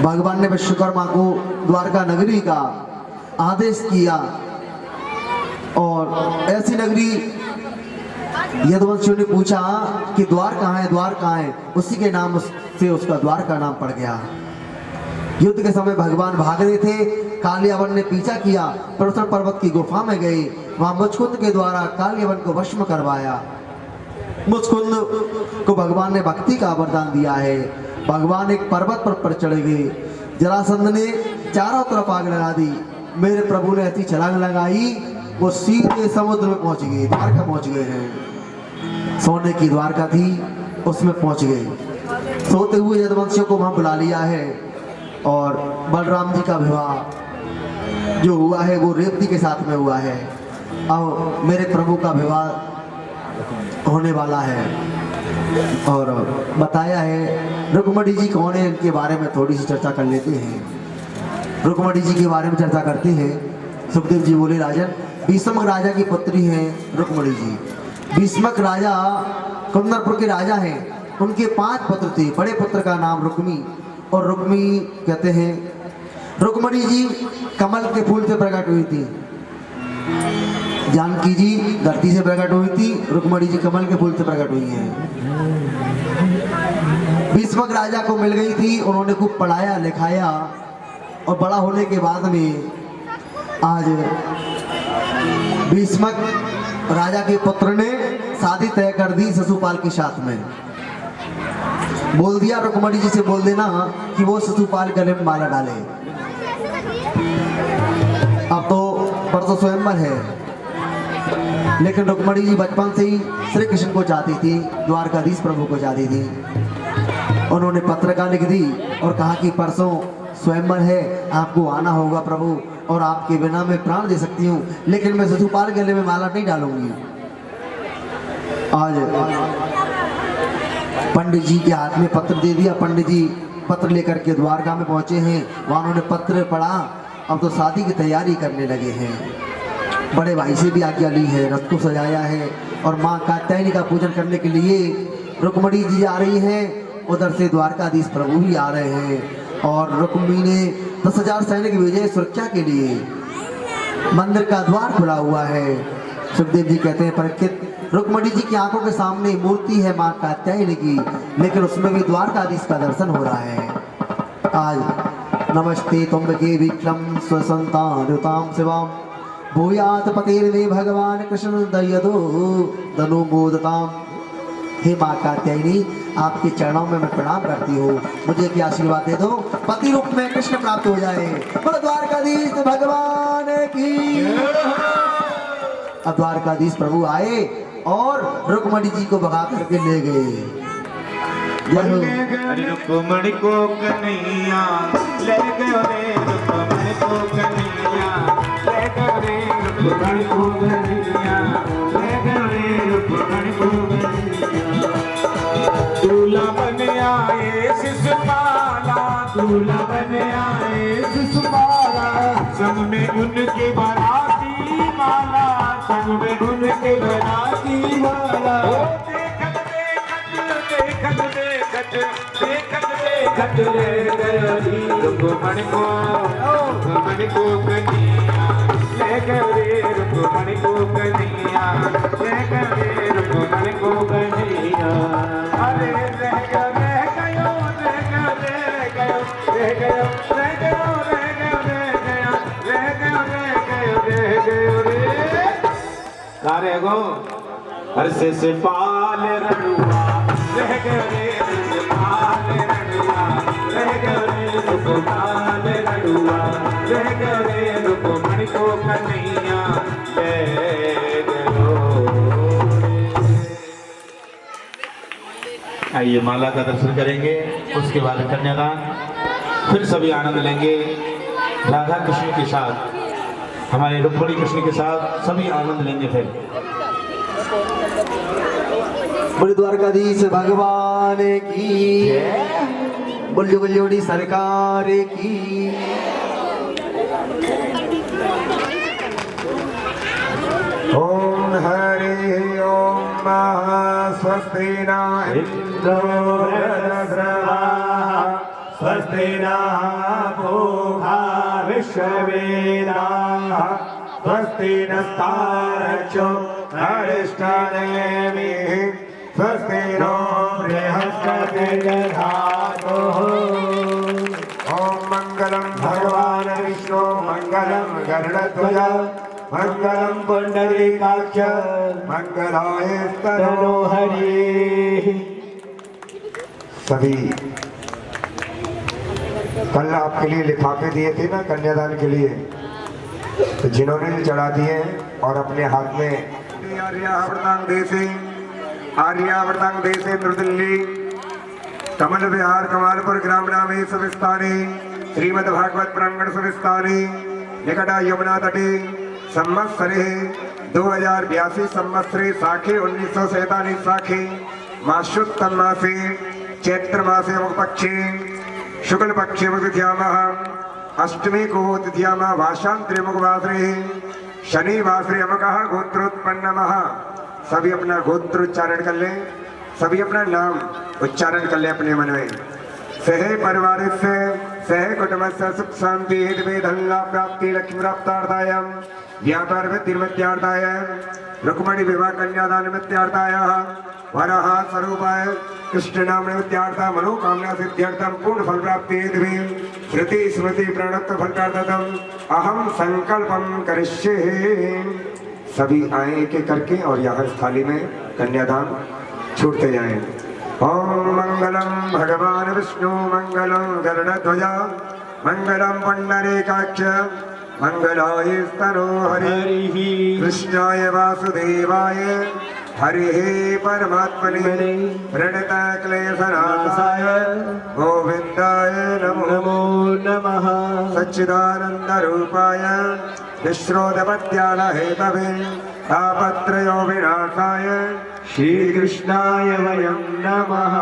भगवान ने विश्वकर्मा को द्वारका नगरी का आदेश किया और ऐसी नगरी यदुवंशियों ने पूछा कि द्वार कहाँ है, द्वार कहाँ है, उसी के नाम से उसका द्वार का नाम पड़ गया। युद्ध के समय भगवान भाग रहे थे, कालियावन ने पीछा किया, प्रसन्न पर्वत की गुफा में गए, वहां मुचकुंद के द्वारा कालियावन को वश करवाया। मुचकुंद को भगवान ने भक्ति का वरदान दिया है। भगवान एक पर्वत पर चढ़े गए, जरासंध ने चारों तरफ आग लगा दी, मेरे प्रभु ने ऐसी छलांग लगाई वो सीधे समुद्र में पहुंच गए, द्वारका पहुंच गए हैं। सोने की द्वारका थी, उसमें पहुंच गए। सोते हुए यदुवंशियों को वहां बुला लिया है और बलराम जी का विवाह जो हुआ है वो रेवती के साथ में हुआ है। अब मेरे प्रभु का विवाह होने वाला है और बताया है। रुक्मणी जी कौन है, इनके बारे में थोड़ी सी चर्चा कर लेते हैं। रुक्मणी जी के बारे में चर्चा करते हैं। सुखदेव जी बोले, राजन भीष्मक राजा की पुत्री हैं रुक्मणी जी। भीष्मक राजा कुंदरपुर के राजा हैं, उनके 5 पुत्र थे। बड़े पुत्र का नाम रुक्मी और रुक्मी कहते हैं रुक्मणी जी कमल के फूल से प्रकट हुई थी। जानकी जी धरती से प्रकट हुई थी, रुक्मणी जी कमल के फूल से प्रकट हुई हैं। भीष्मक राजा को मिल गई थी, उन्होंने खूब पढ़ाया लिखाया और बड़ा होने के बाद में आज भीष्मक राजा के पुत्र ने शादी तय कर दी शिशुपाल के साथ में। बोल दिया रुक्मणी जी से बोल देना कि वो शिशुपाल गले में माला डाले। अब तो परसों स्वयंवर है लेकिन रुक्मणी जी बचपन से ही श्री कृष्ण को चाहती थी, द्वारकाधीश प्रभु को चाहती थी। उन्होंने पत्रिका लिख दी और कहा कि परसों स्वयंवर है, आपको आना होगा प्रभु, और आपके बिना मैं प्राण दे सकती हूँ, लेकिन मैं शिशुपाल गले में माला नहीं डालूंगी। आज पंडित जी के हाथ में पत्र दे दिया। पंडित जी पत्र लेकर के द्वारका में पहुंचे हैं। वहां उन्होंने पत्र पढ़ा, अब तो शादी की तैयारी करने लगे हैं। बड़े भाई से भी आज्ञा ली है, रथ को सजाया है और माँ कात्यायनी का पूजन करने के लिए रुक्मणी जी आ रही हैं। उधर से द्वारकाधीश प्रभु भी आ रहे हैं और रुक्मिणी ने 10,000 सैनिक भेजे सुरक्षा के लिए। मंदिर का द्वार खुला हुआ है। सुखदेव जी कहते हैं परीक्षित, रुक्मणी जी की आंखों के सामने मूर्ति है माँ कात्यायनी की, लेकिन उसमें भी द्वारकाधीश का दर्शन हो रहा है। आज नमस्ते तुम्बके विक्रम स्वसंतानुताम शिवाम भूयात पतेर्मे भगवान कृष्ण दयदो धनुमोदताम। हे माँ कात्यायनी, आपके चरणों में मैं प्रणाम करती हूँ, मुझे क्या आशीर्वाद दे दो, पति रूप में कृष्ण प्राप्त हो जाए। बोलो द्वारकाधीश भगवान की। अब द्वारकाधीश प्रभु आए और रुक्मणी जी को भगा करके ले गए। रुक्मणी को कन्हैया ले गयो रे, रुक्मणी को कन्हैया ले गयो रे, रुक्मणी को कन्हैया ले गयो रे, रुक्मणी को कन्हैया। दूल्हा बन आए शिशुपाला, दूल्हा बन आए शिशुपाला, संग में उनके बाराती माला, संग में उनके बाराती माला। देखत ले गयो री, रुक्मणी को कन्हैया ले गयो रे, रुक्मणी को कन्हैया ले गयो रे, रुक्मणी को कन्हैया। अरे रह गयो रह गयो रह गयो रह गयो रह गयो रह गयो रह गयो रह गयो रह गयो रह गयो रे कारे गो हर से पाल रड़ुआ रह गयो रे, शिशुपाल रड़ुआ रह गयो रे, शिशुपाल रड़ुआ रह गयो रे, रुक्मणी को कन्हैया ले गयो रे। आइए माला का दर्शन करेंगे, उसके बाद कन्यादान, फिर सभी आनंद लेंगे राधा कृष्ण के साथ, हमारे रुक्मणी कृष्ण के साथ सभी आनंद लेंगे। फिर बोले द्वारकाधीश भगवान की, बोलियो बोलियोड़ी सरकार की। ओम हरि ओम स्वस्ति न इंद्रो वृद्धस्रवाः, स्वस्ति न पूषा विश्ववेदाः, स्वस्ति नस्तारक्षो अरिष्टनेमिः, स्वस्ति नो बृहस्पतिर्दधातुः। ओम मंगलम भगवान विष्णु मंगलम गरुड़ध्वज मंगलम पुंडरीकाक्ष मंगलाय तनोहरि। सभी कल आपके लिए लिफाफे दिए थे ना कन्यादान के लिए, तो जिन्होंने चढ़ा दिए और अपने हाथ में आर्यावर्तांग देशे नृदिल्ली कमल विहार कमालपुर ग्राम नामे सविस्तारे श्रीमद् भागवत प्रांगण सविस्तारे निकट यमुना तटे संवत्सरे 2082 संवत्सरे साखे 1947 साखे मासोत्तम मासे चैत्र मासे पक्षे शुक्ल पक्षे मुद्यामः अष्टमी को तिथियामः भाषांतरे मुखवासरे शनिवासरे अमकः गोत्रोत्पन्नमः। सभी अपना गोत्र उच्चारण कर लें, सभी अपना नाम उच्चारण कर लें अपने मन में। सह परिवार से सह कुटुंब से सुख शांति हेतु धन लाभ प्राप्ति लक्ष्मी प्राप्तार्थाय व्यापार वृत्तिर्मत्यार्थाय रुक्मणी विवाह कन्यादान निमित्तार्थाय वरः स्वरूपाय कृष्ण नाम निमित्तार्था मनोकामना सिद्ध्यर्थम पूर्ण फल प्राप्ति हेतु श्रुति स्मृति प्रणत फलकार्थम अहम संकल्पम करिष्ये। सभी आए एक एक करके और यहाँ थाली में कन्यादान छूटते जाएं। ओम मंगलम भगवान विष्णु मंगलम गरुड़ध्वज मंगलम पुंडरीकाक्ष मंगलाय स्तनो हरि कृष्णाय वासुदेवाय हरिः परमात्मने प्रणतक्लेशनाशाय गोविन्दाय नमो नमः। सच्चिदानन्दरूपाय विश्रोदपत्यालहेतवे तापत्रयो विनाशाय श्रीकृष्णाय वयं नमः।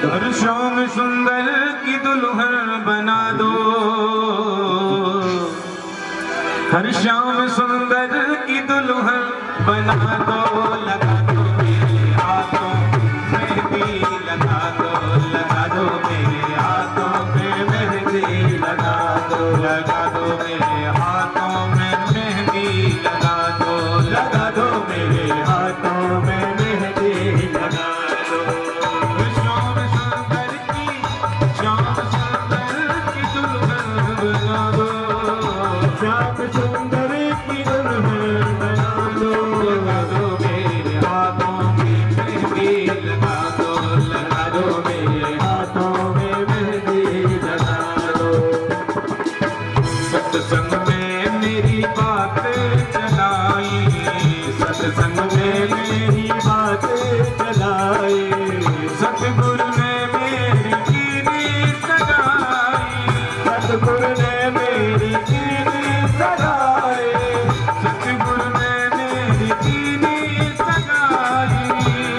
हर श्याम सुंदर की दुल्हन बना दो, हर श्याम सुंदर की दुल्हन बना दो, लगा दो मेरे हाथों मेहंदी, लगा दो मेरे हाथों में मेहंदी, लगा दो मेरे हाथों में मेहंदी, लगा दो मेरे हाथों में मेहंदी, लगा दो। श्याम सुंदर की दुल्हन बना दो, श्याम सुंदर की दुल्हन बना दो, लगा दो मेरे हाथों में मेहंदी, लगा दो मेरे हाथों में मेहंदी, लगा दो। सत्संग में मेरी बात चलाई, सत्संग में मेरी बात चलाई, सतगुरु ने मेरी कीनी सगाई, सतगुरु ने मेरी कीनी सगाई, सतगुरु ने मेरी कीनी सगाई,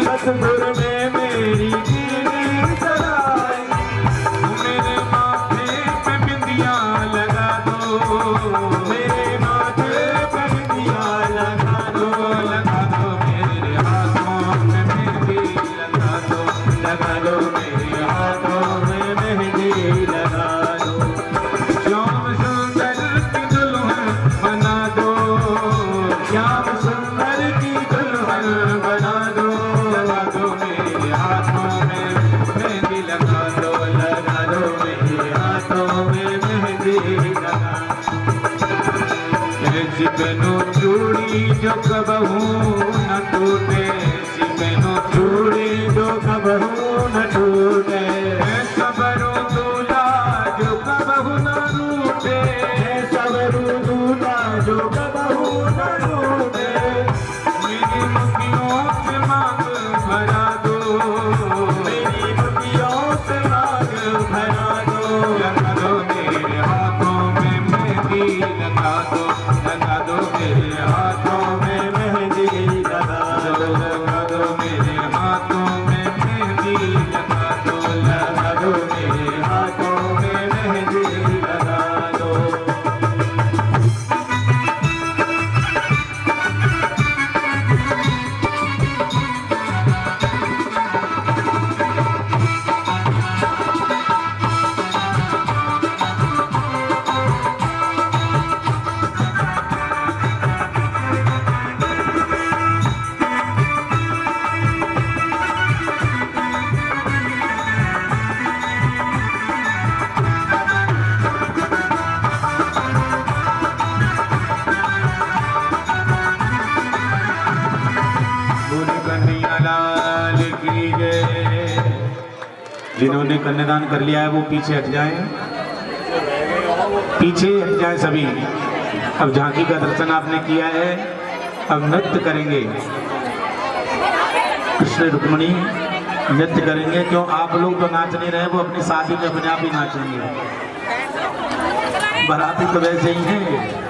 सतगुरु ने मेरी कीनी सगाई। मेरे माथे पे बिंदिया लगा दो, मेरे माथे पे बिंदिया लगा दो मेरे हाथों में मेहंदी, लगा दो मेरे हाथों में मेहंदी, लगा दो। श्याम सुंदर की दुल्हन बना दो, श्याम सुंदर की दुल्हन बना दो, लगा दो मेरे हाथों में मेहंदी, लगा दो मेरे हाथों में मेहंदी, लगा ऐसी बनो चूड़ी जो कबहू न टूटे, ऐसी बनो चूड़ी जो कबहू न टूटे, सबरू दूल्हा जो कबहू न रूठे, सबरू दूल्हा जो कबहू न रूठे। मेरी मुखियों से मांग भरा दो, मेरी मुखियों से मांग भरा दो, लगा दो मेरे हाथों में मेहंदी, लगा दो मेरे हाथों में मेहंदी, लगा दो मेरे हाथों में मेहंदी, लगा दो मेरे हाथों में मेहंदी, लगा दो। जिन्होंने कन्यादान कर लिया है वो पीछे हट जाएं, पीछे हट जाएं सभी। अब झांकी का दर्शन आपने किया है, अब नृत्य करेंगे, कृष्ण रुक्मिणी नृत्य करेंगे। क्यों आप लोग तो नाच नहीं रहे, वो अपनी शादी में अपने आप ही नाचेंगे, बाराती तो वैसे ही हैं।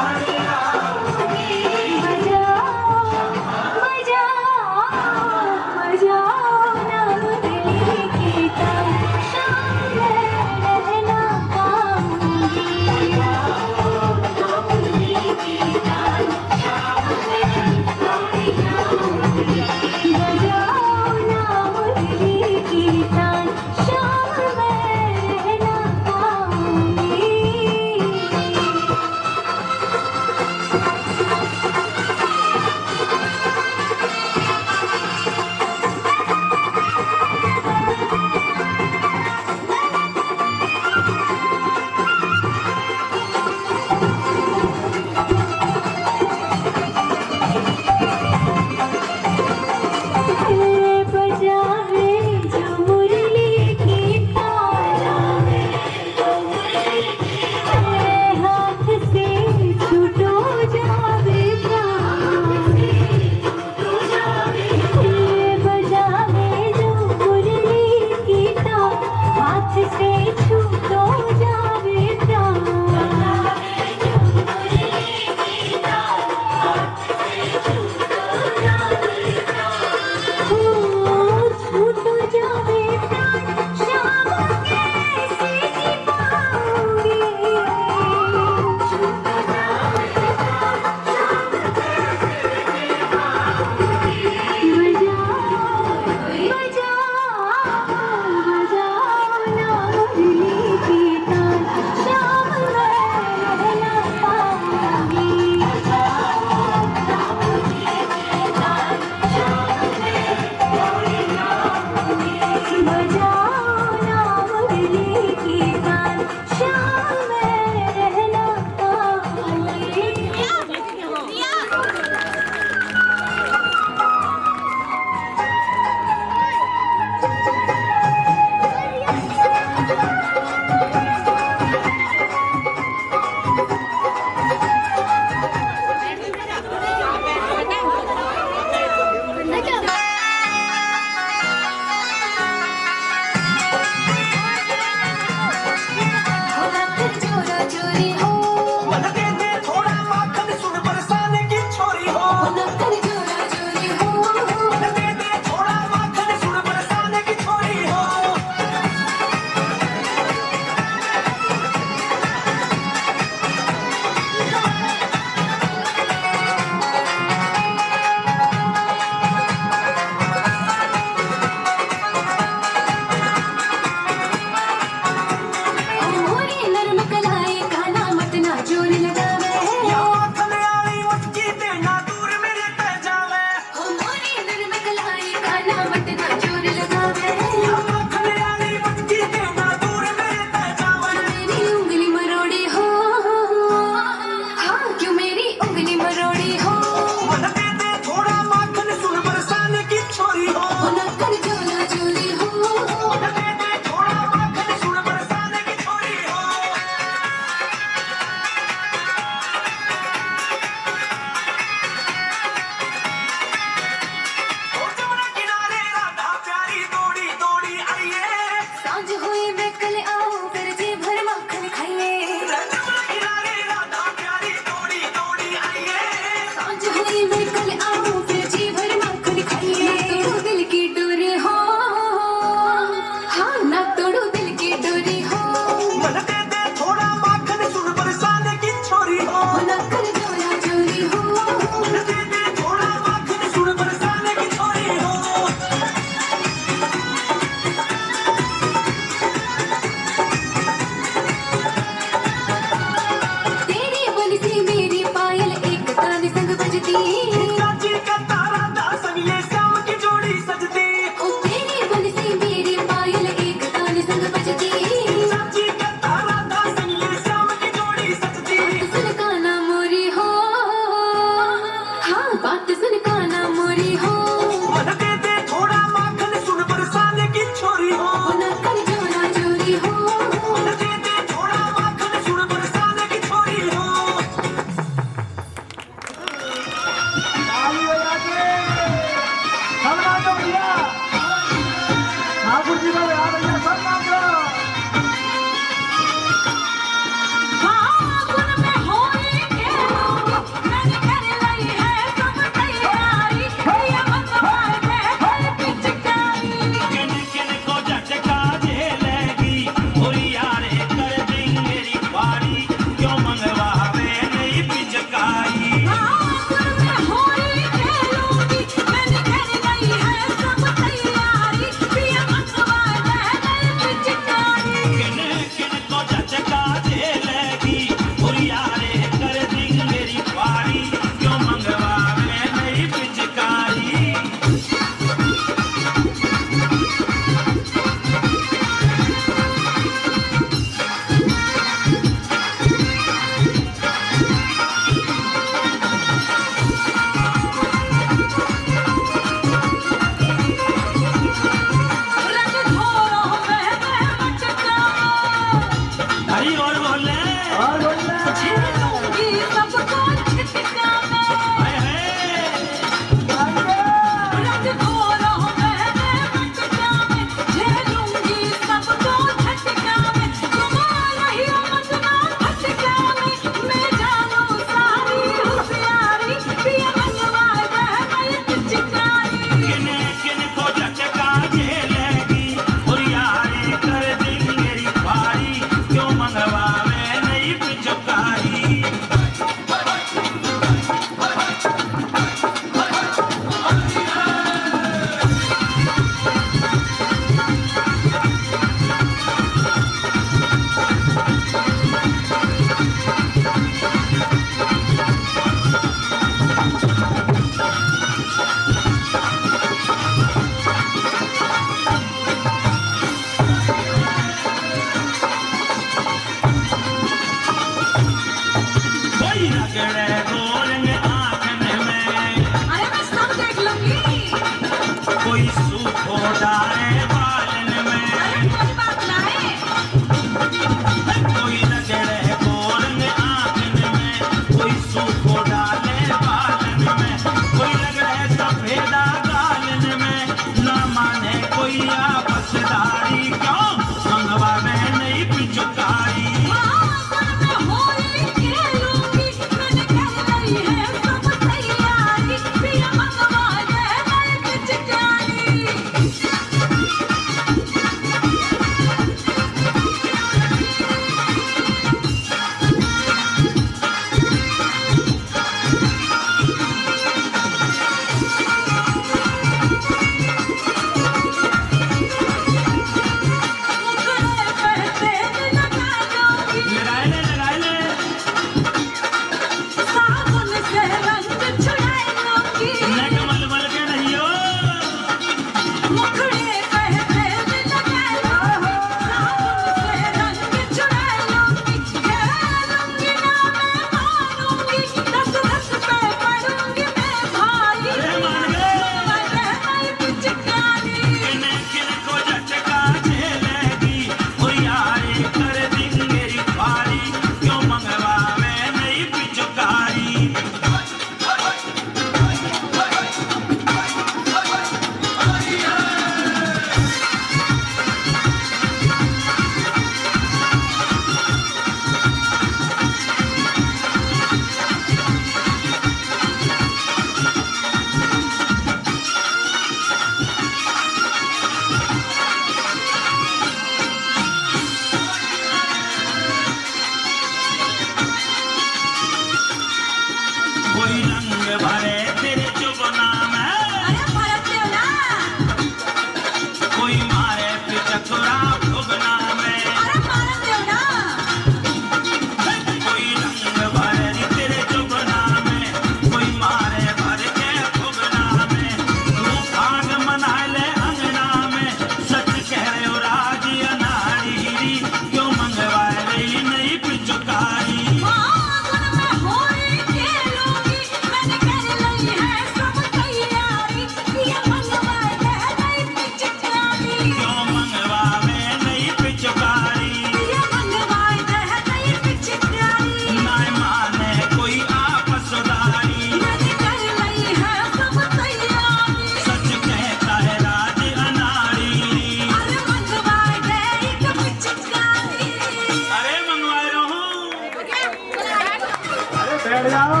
बैठ जाओ।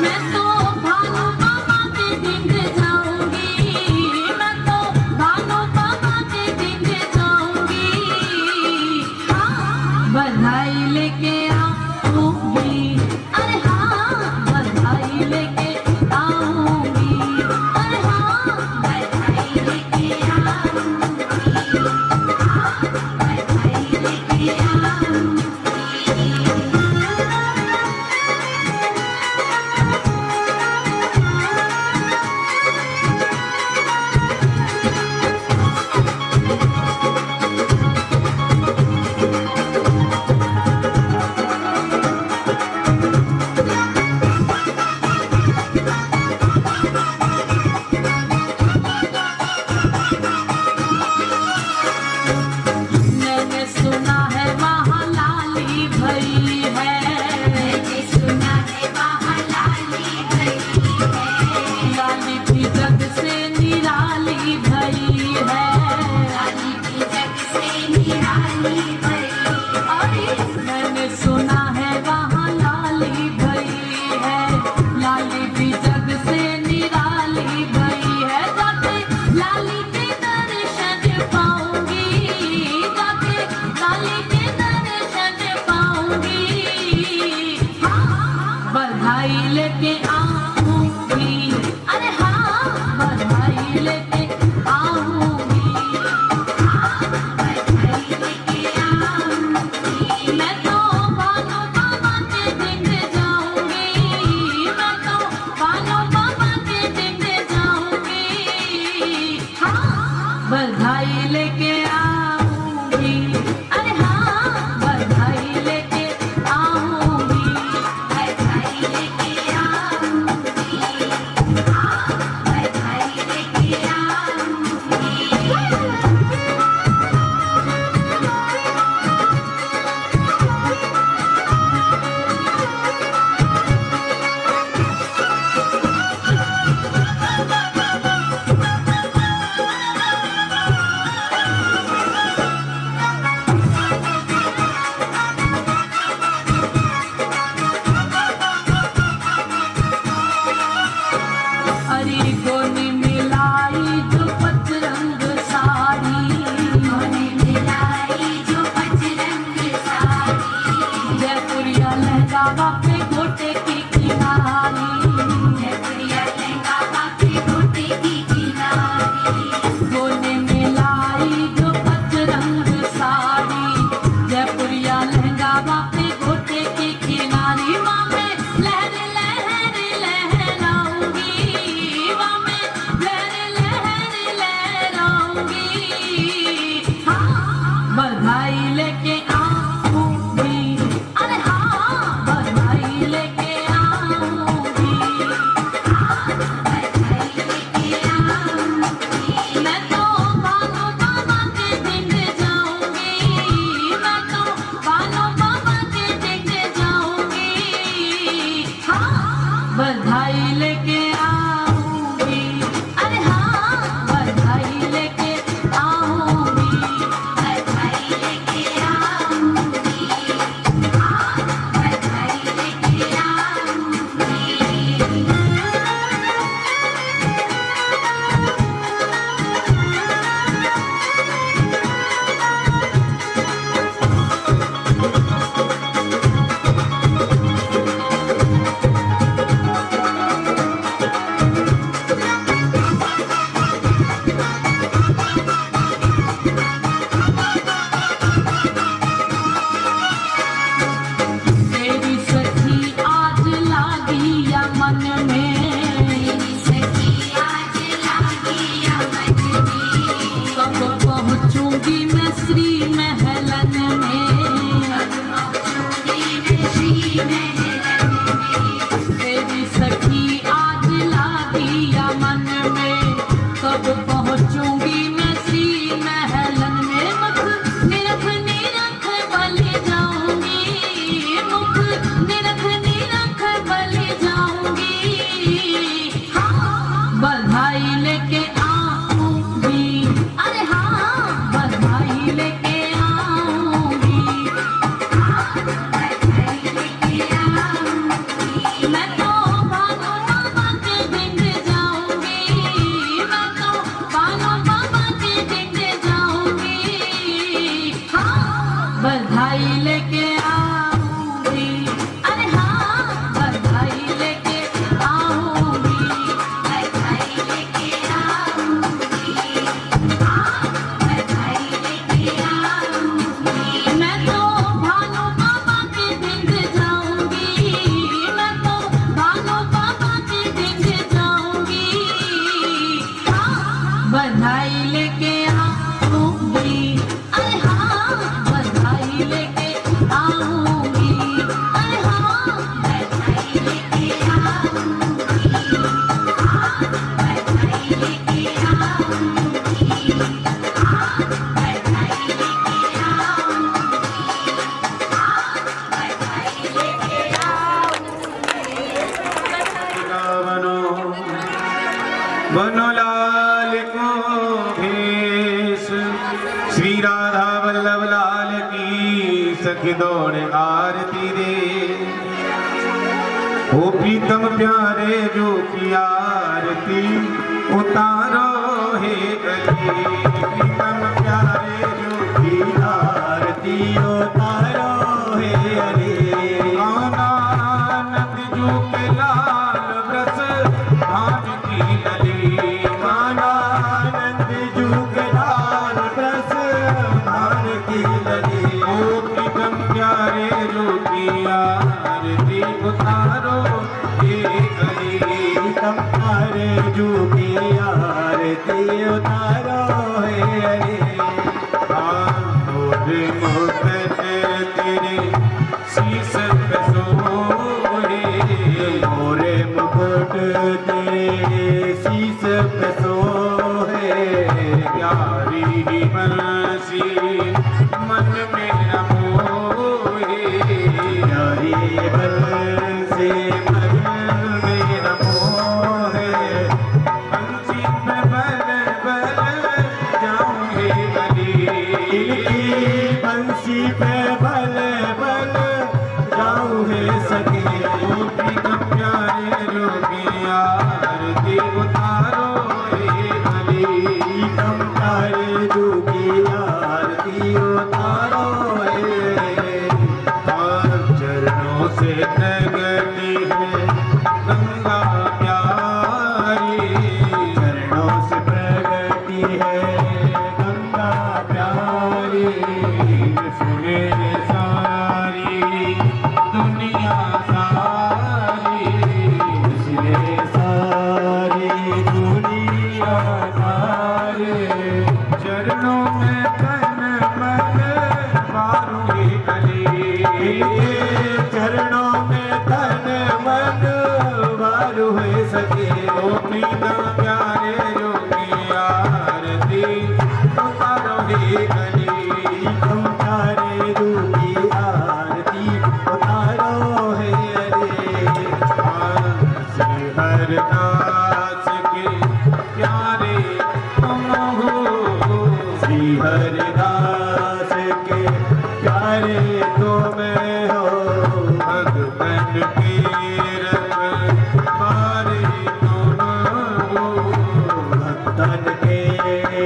मैं तो भानु बाबा के दिन जाऊंगी, मैं तो भानु बाबा के दिन जाऊंगी। हाँ, बधाई लेके आऊंगी, अरे हाँ बधाई लेके आऊंगी, अरे हाँ बधाई लेके आऊंगी, हाँ बधाई लेके आऊंगी। मैंने सुना है वहाँ लाली भई है, मैंने सुना है वहाँ लाली भई है, लाली भी जग से निराली भई है, लाली भी जग से निराली भई है। अरे मैंने सुना है वहाँ लाली भई है, लाली भी जग से निराली भई है। जाके लाली के दर्शन पाऊंगी, जाके लाली के दर्शन पाऊंगी। हाँ बधाई लेके आऊंगी, अरे हाँ बधाई लेके आऊंगी, हाँ बधाई लेके आऊंगी। मैं तो भानु बाबा के दिन जाऊंगी, मैं तो भानु बाबा के दिन जाऊंगी। हाँ बधाई लेके आऊंगी, अरे हाँ बधाई लेके आऊंगी, बधाई लेके आऊंगी, हाँ बधाई लेके आऊंगी। बधाई लेके आऊंगी, अरे हाँ बधाई लेके आऊंगी, अरे हाँ बधाई लेके आऊंगी, हाँ बधाई लेके आऊंगी, हाँ बधाई लेके आऊंगी, हाँ बधाई लेके आऊंगी। बनो लाल को भेष, श्री राधा वल्लभ लाल की सखी दौड़े आरती रे। ओ प्रीतम प्यारे जो की आरती उतारो हे गली, प्रीतम प्यारे जो की आरती उतारो हे गली। आनंद जो के लाल ब्रस भान की लली, आनंद जो के लाल ब्रस भान की लली। ओ प्रीतम प्यारे जो की आरती उतारो हे गली, प्रीतम प्यारे जो की आरती उतारो हे गली। मोरे मुकुट तेरे शीश पे सोहे, मोरे मुकुट तेरे शीश पे सोहे। प्यारी ही बंसी मन में न मोहे, प्यारी बंसी मन में न मोहे। बंसी पे बल बल जाऊं हे गली, बंसी पे बल बल जाऊं हे सखी। ओ प्रीतम प्यारे जो की आरती उतारो हे गली, प्रीतम प्यारे जो की आरती उतारो हे गली। चरणों से प्रगटी है गंगा प्यारी, चरणों से प्रगटी है गंगा प्यारी। सुने सारी दुनिया सारी, सुने सारी दुनिया सारी। चरणों में तन मन मारू हे गली, चरणों में तन मन मारू हे सके। ओ प्रीतम प्यारे जो की आरती उतारो हे गली, प्रीतम प्यारे जो की आरती उतारो हे गली। श्री हरदास के प्यारे तुम हो, श्री हरदास के प्यारे तुम हो। भगवन के रखवारे तुम हो, भक्तन के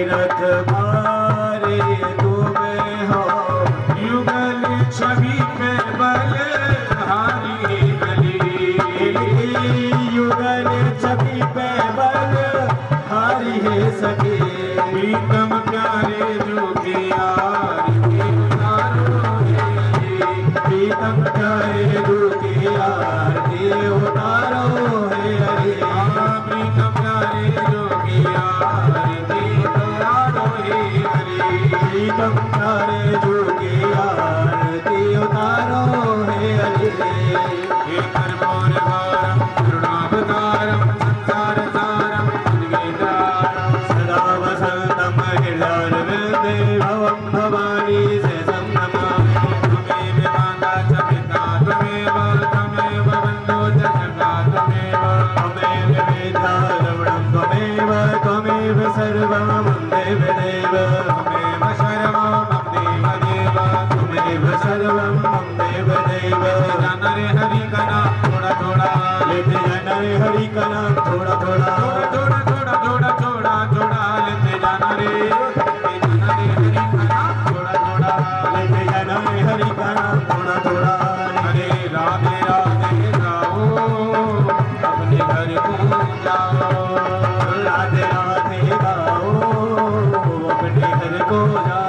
रखवारे तुम हो। युगल छवि पे बल हारी गली, युगल छवि पे बल हारी है सके। प्रीतम प्यारे जो की आरती उतारो हे गली, प्रीतम प्यारे जो की आरती उतारो हे गली। प्रीतम प्यारे जो की आरती उतारो हे गली, प्रीतम प्यारे जो की आरती उतारो हे गली। हे कर्पूर गौरम करुणावतारम संसार सारम उद्गीतारम सदा वसंतम हृदयारविंदे भवं भवानी शेषं नमामि। त्वमेव माता च पिता त्वमेव बन्धो च सखा त्वमेव, त्वमेव वेदा द्रविणं त्वमेव, त्वमेव सर्वं मम देवदेव, त्वमेव सर्वं मम देवदेव, त्वमेव सर्वं मम देवदेव। जान रे हरि का नाम थोड़ा थोड़ा, लेते जाना रे हरि का नाम थोड़ा थोड़ा, थोड़ा थोड़ा थोड़ा थोड़ा थोड़ा लेते जाना रे, लेते जाना रे हरि का नाम थोड़ा थोड़ा, लेते जाना रे हरि का नाम थोड़ा थोड़ा। अरे राधे राधे गाओ अपने घर को जाओ, राधे राधे गाओ अपने घर को जाओ।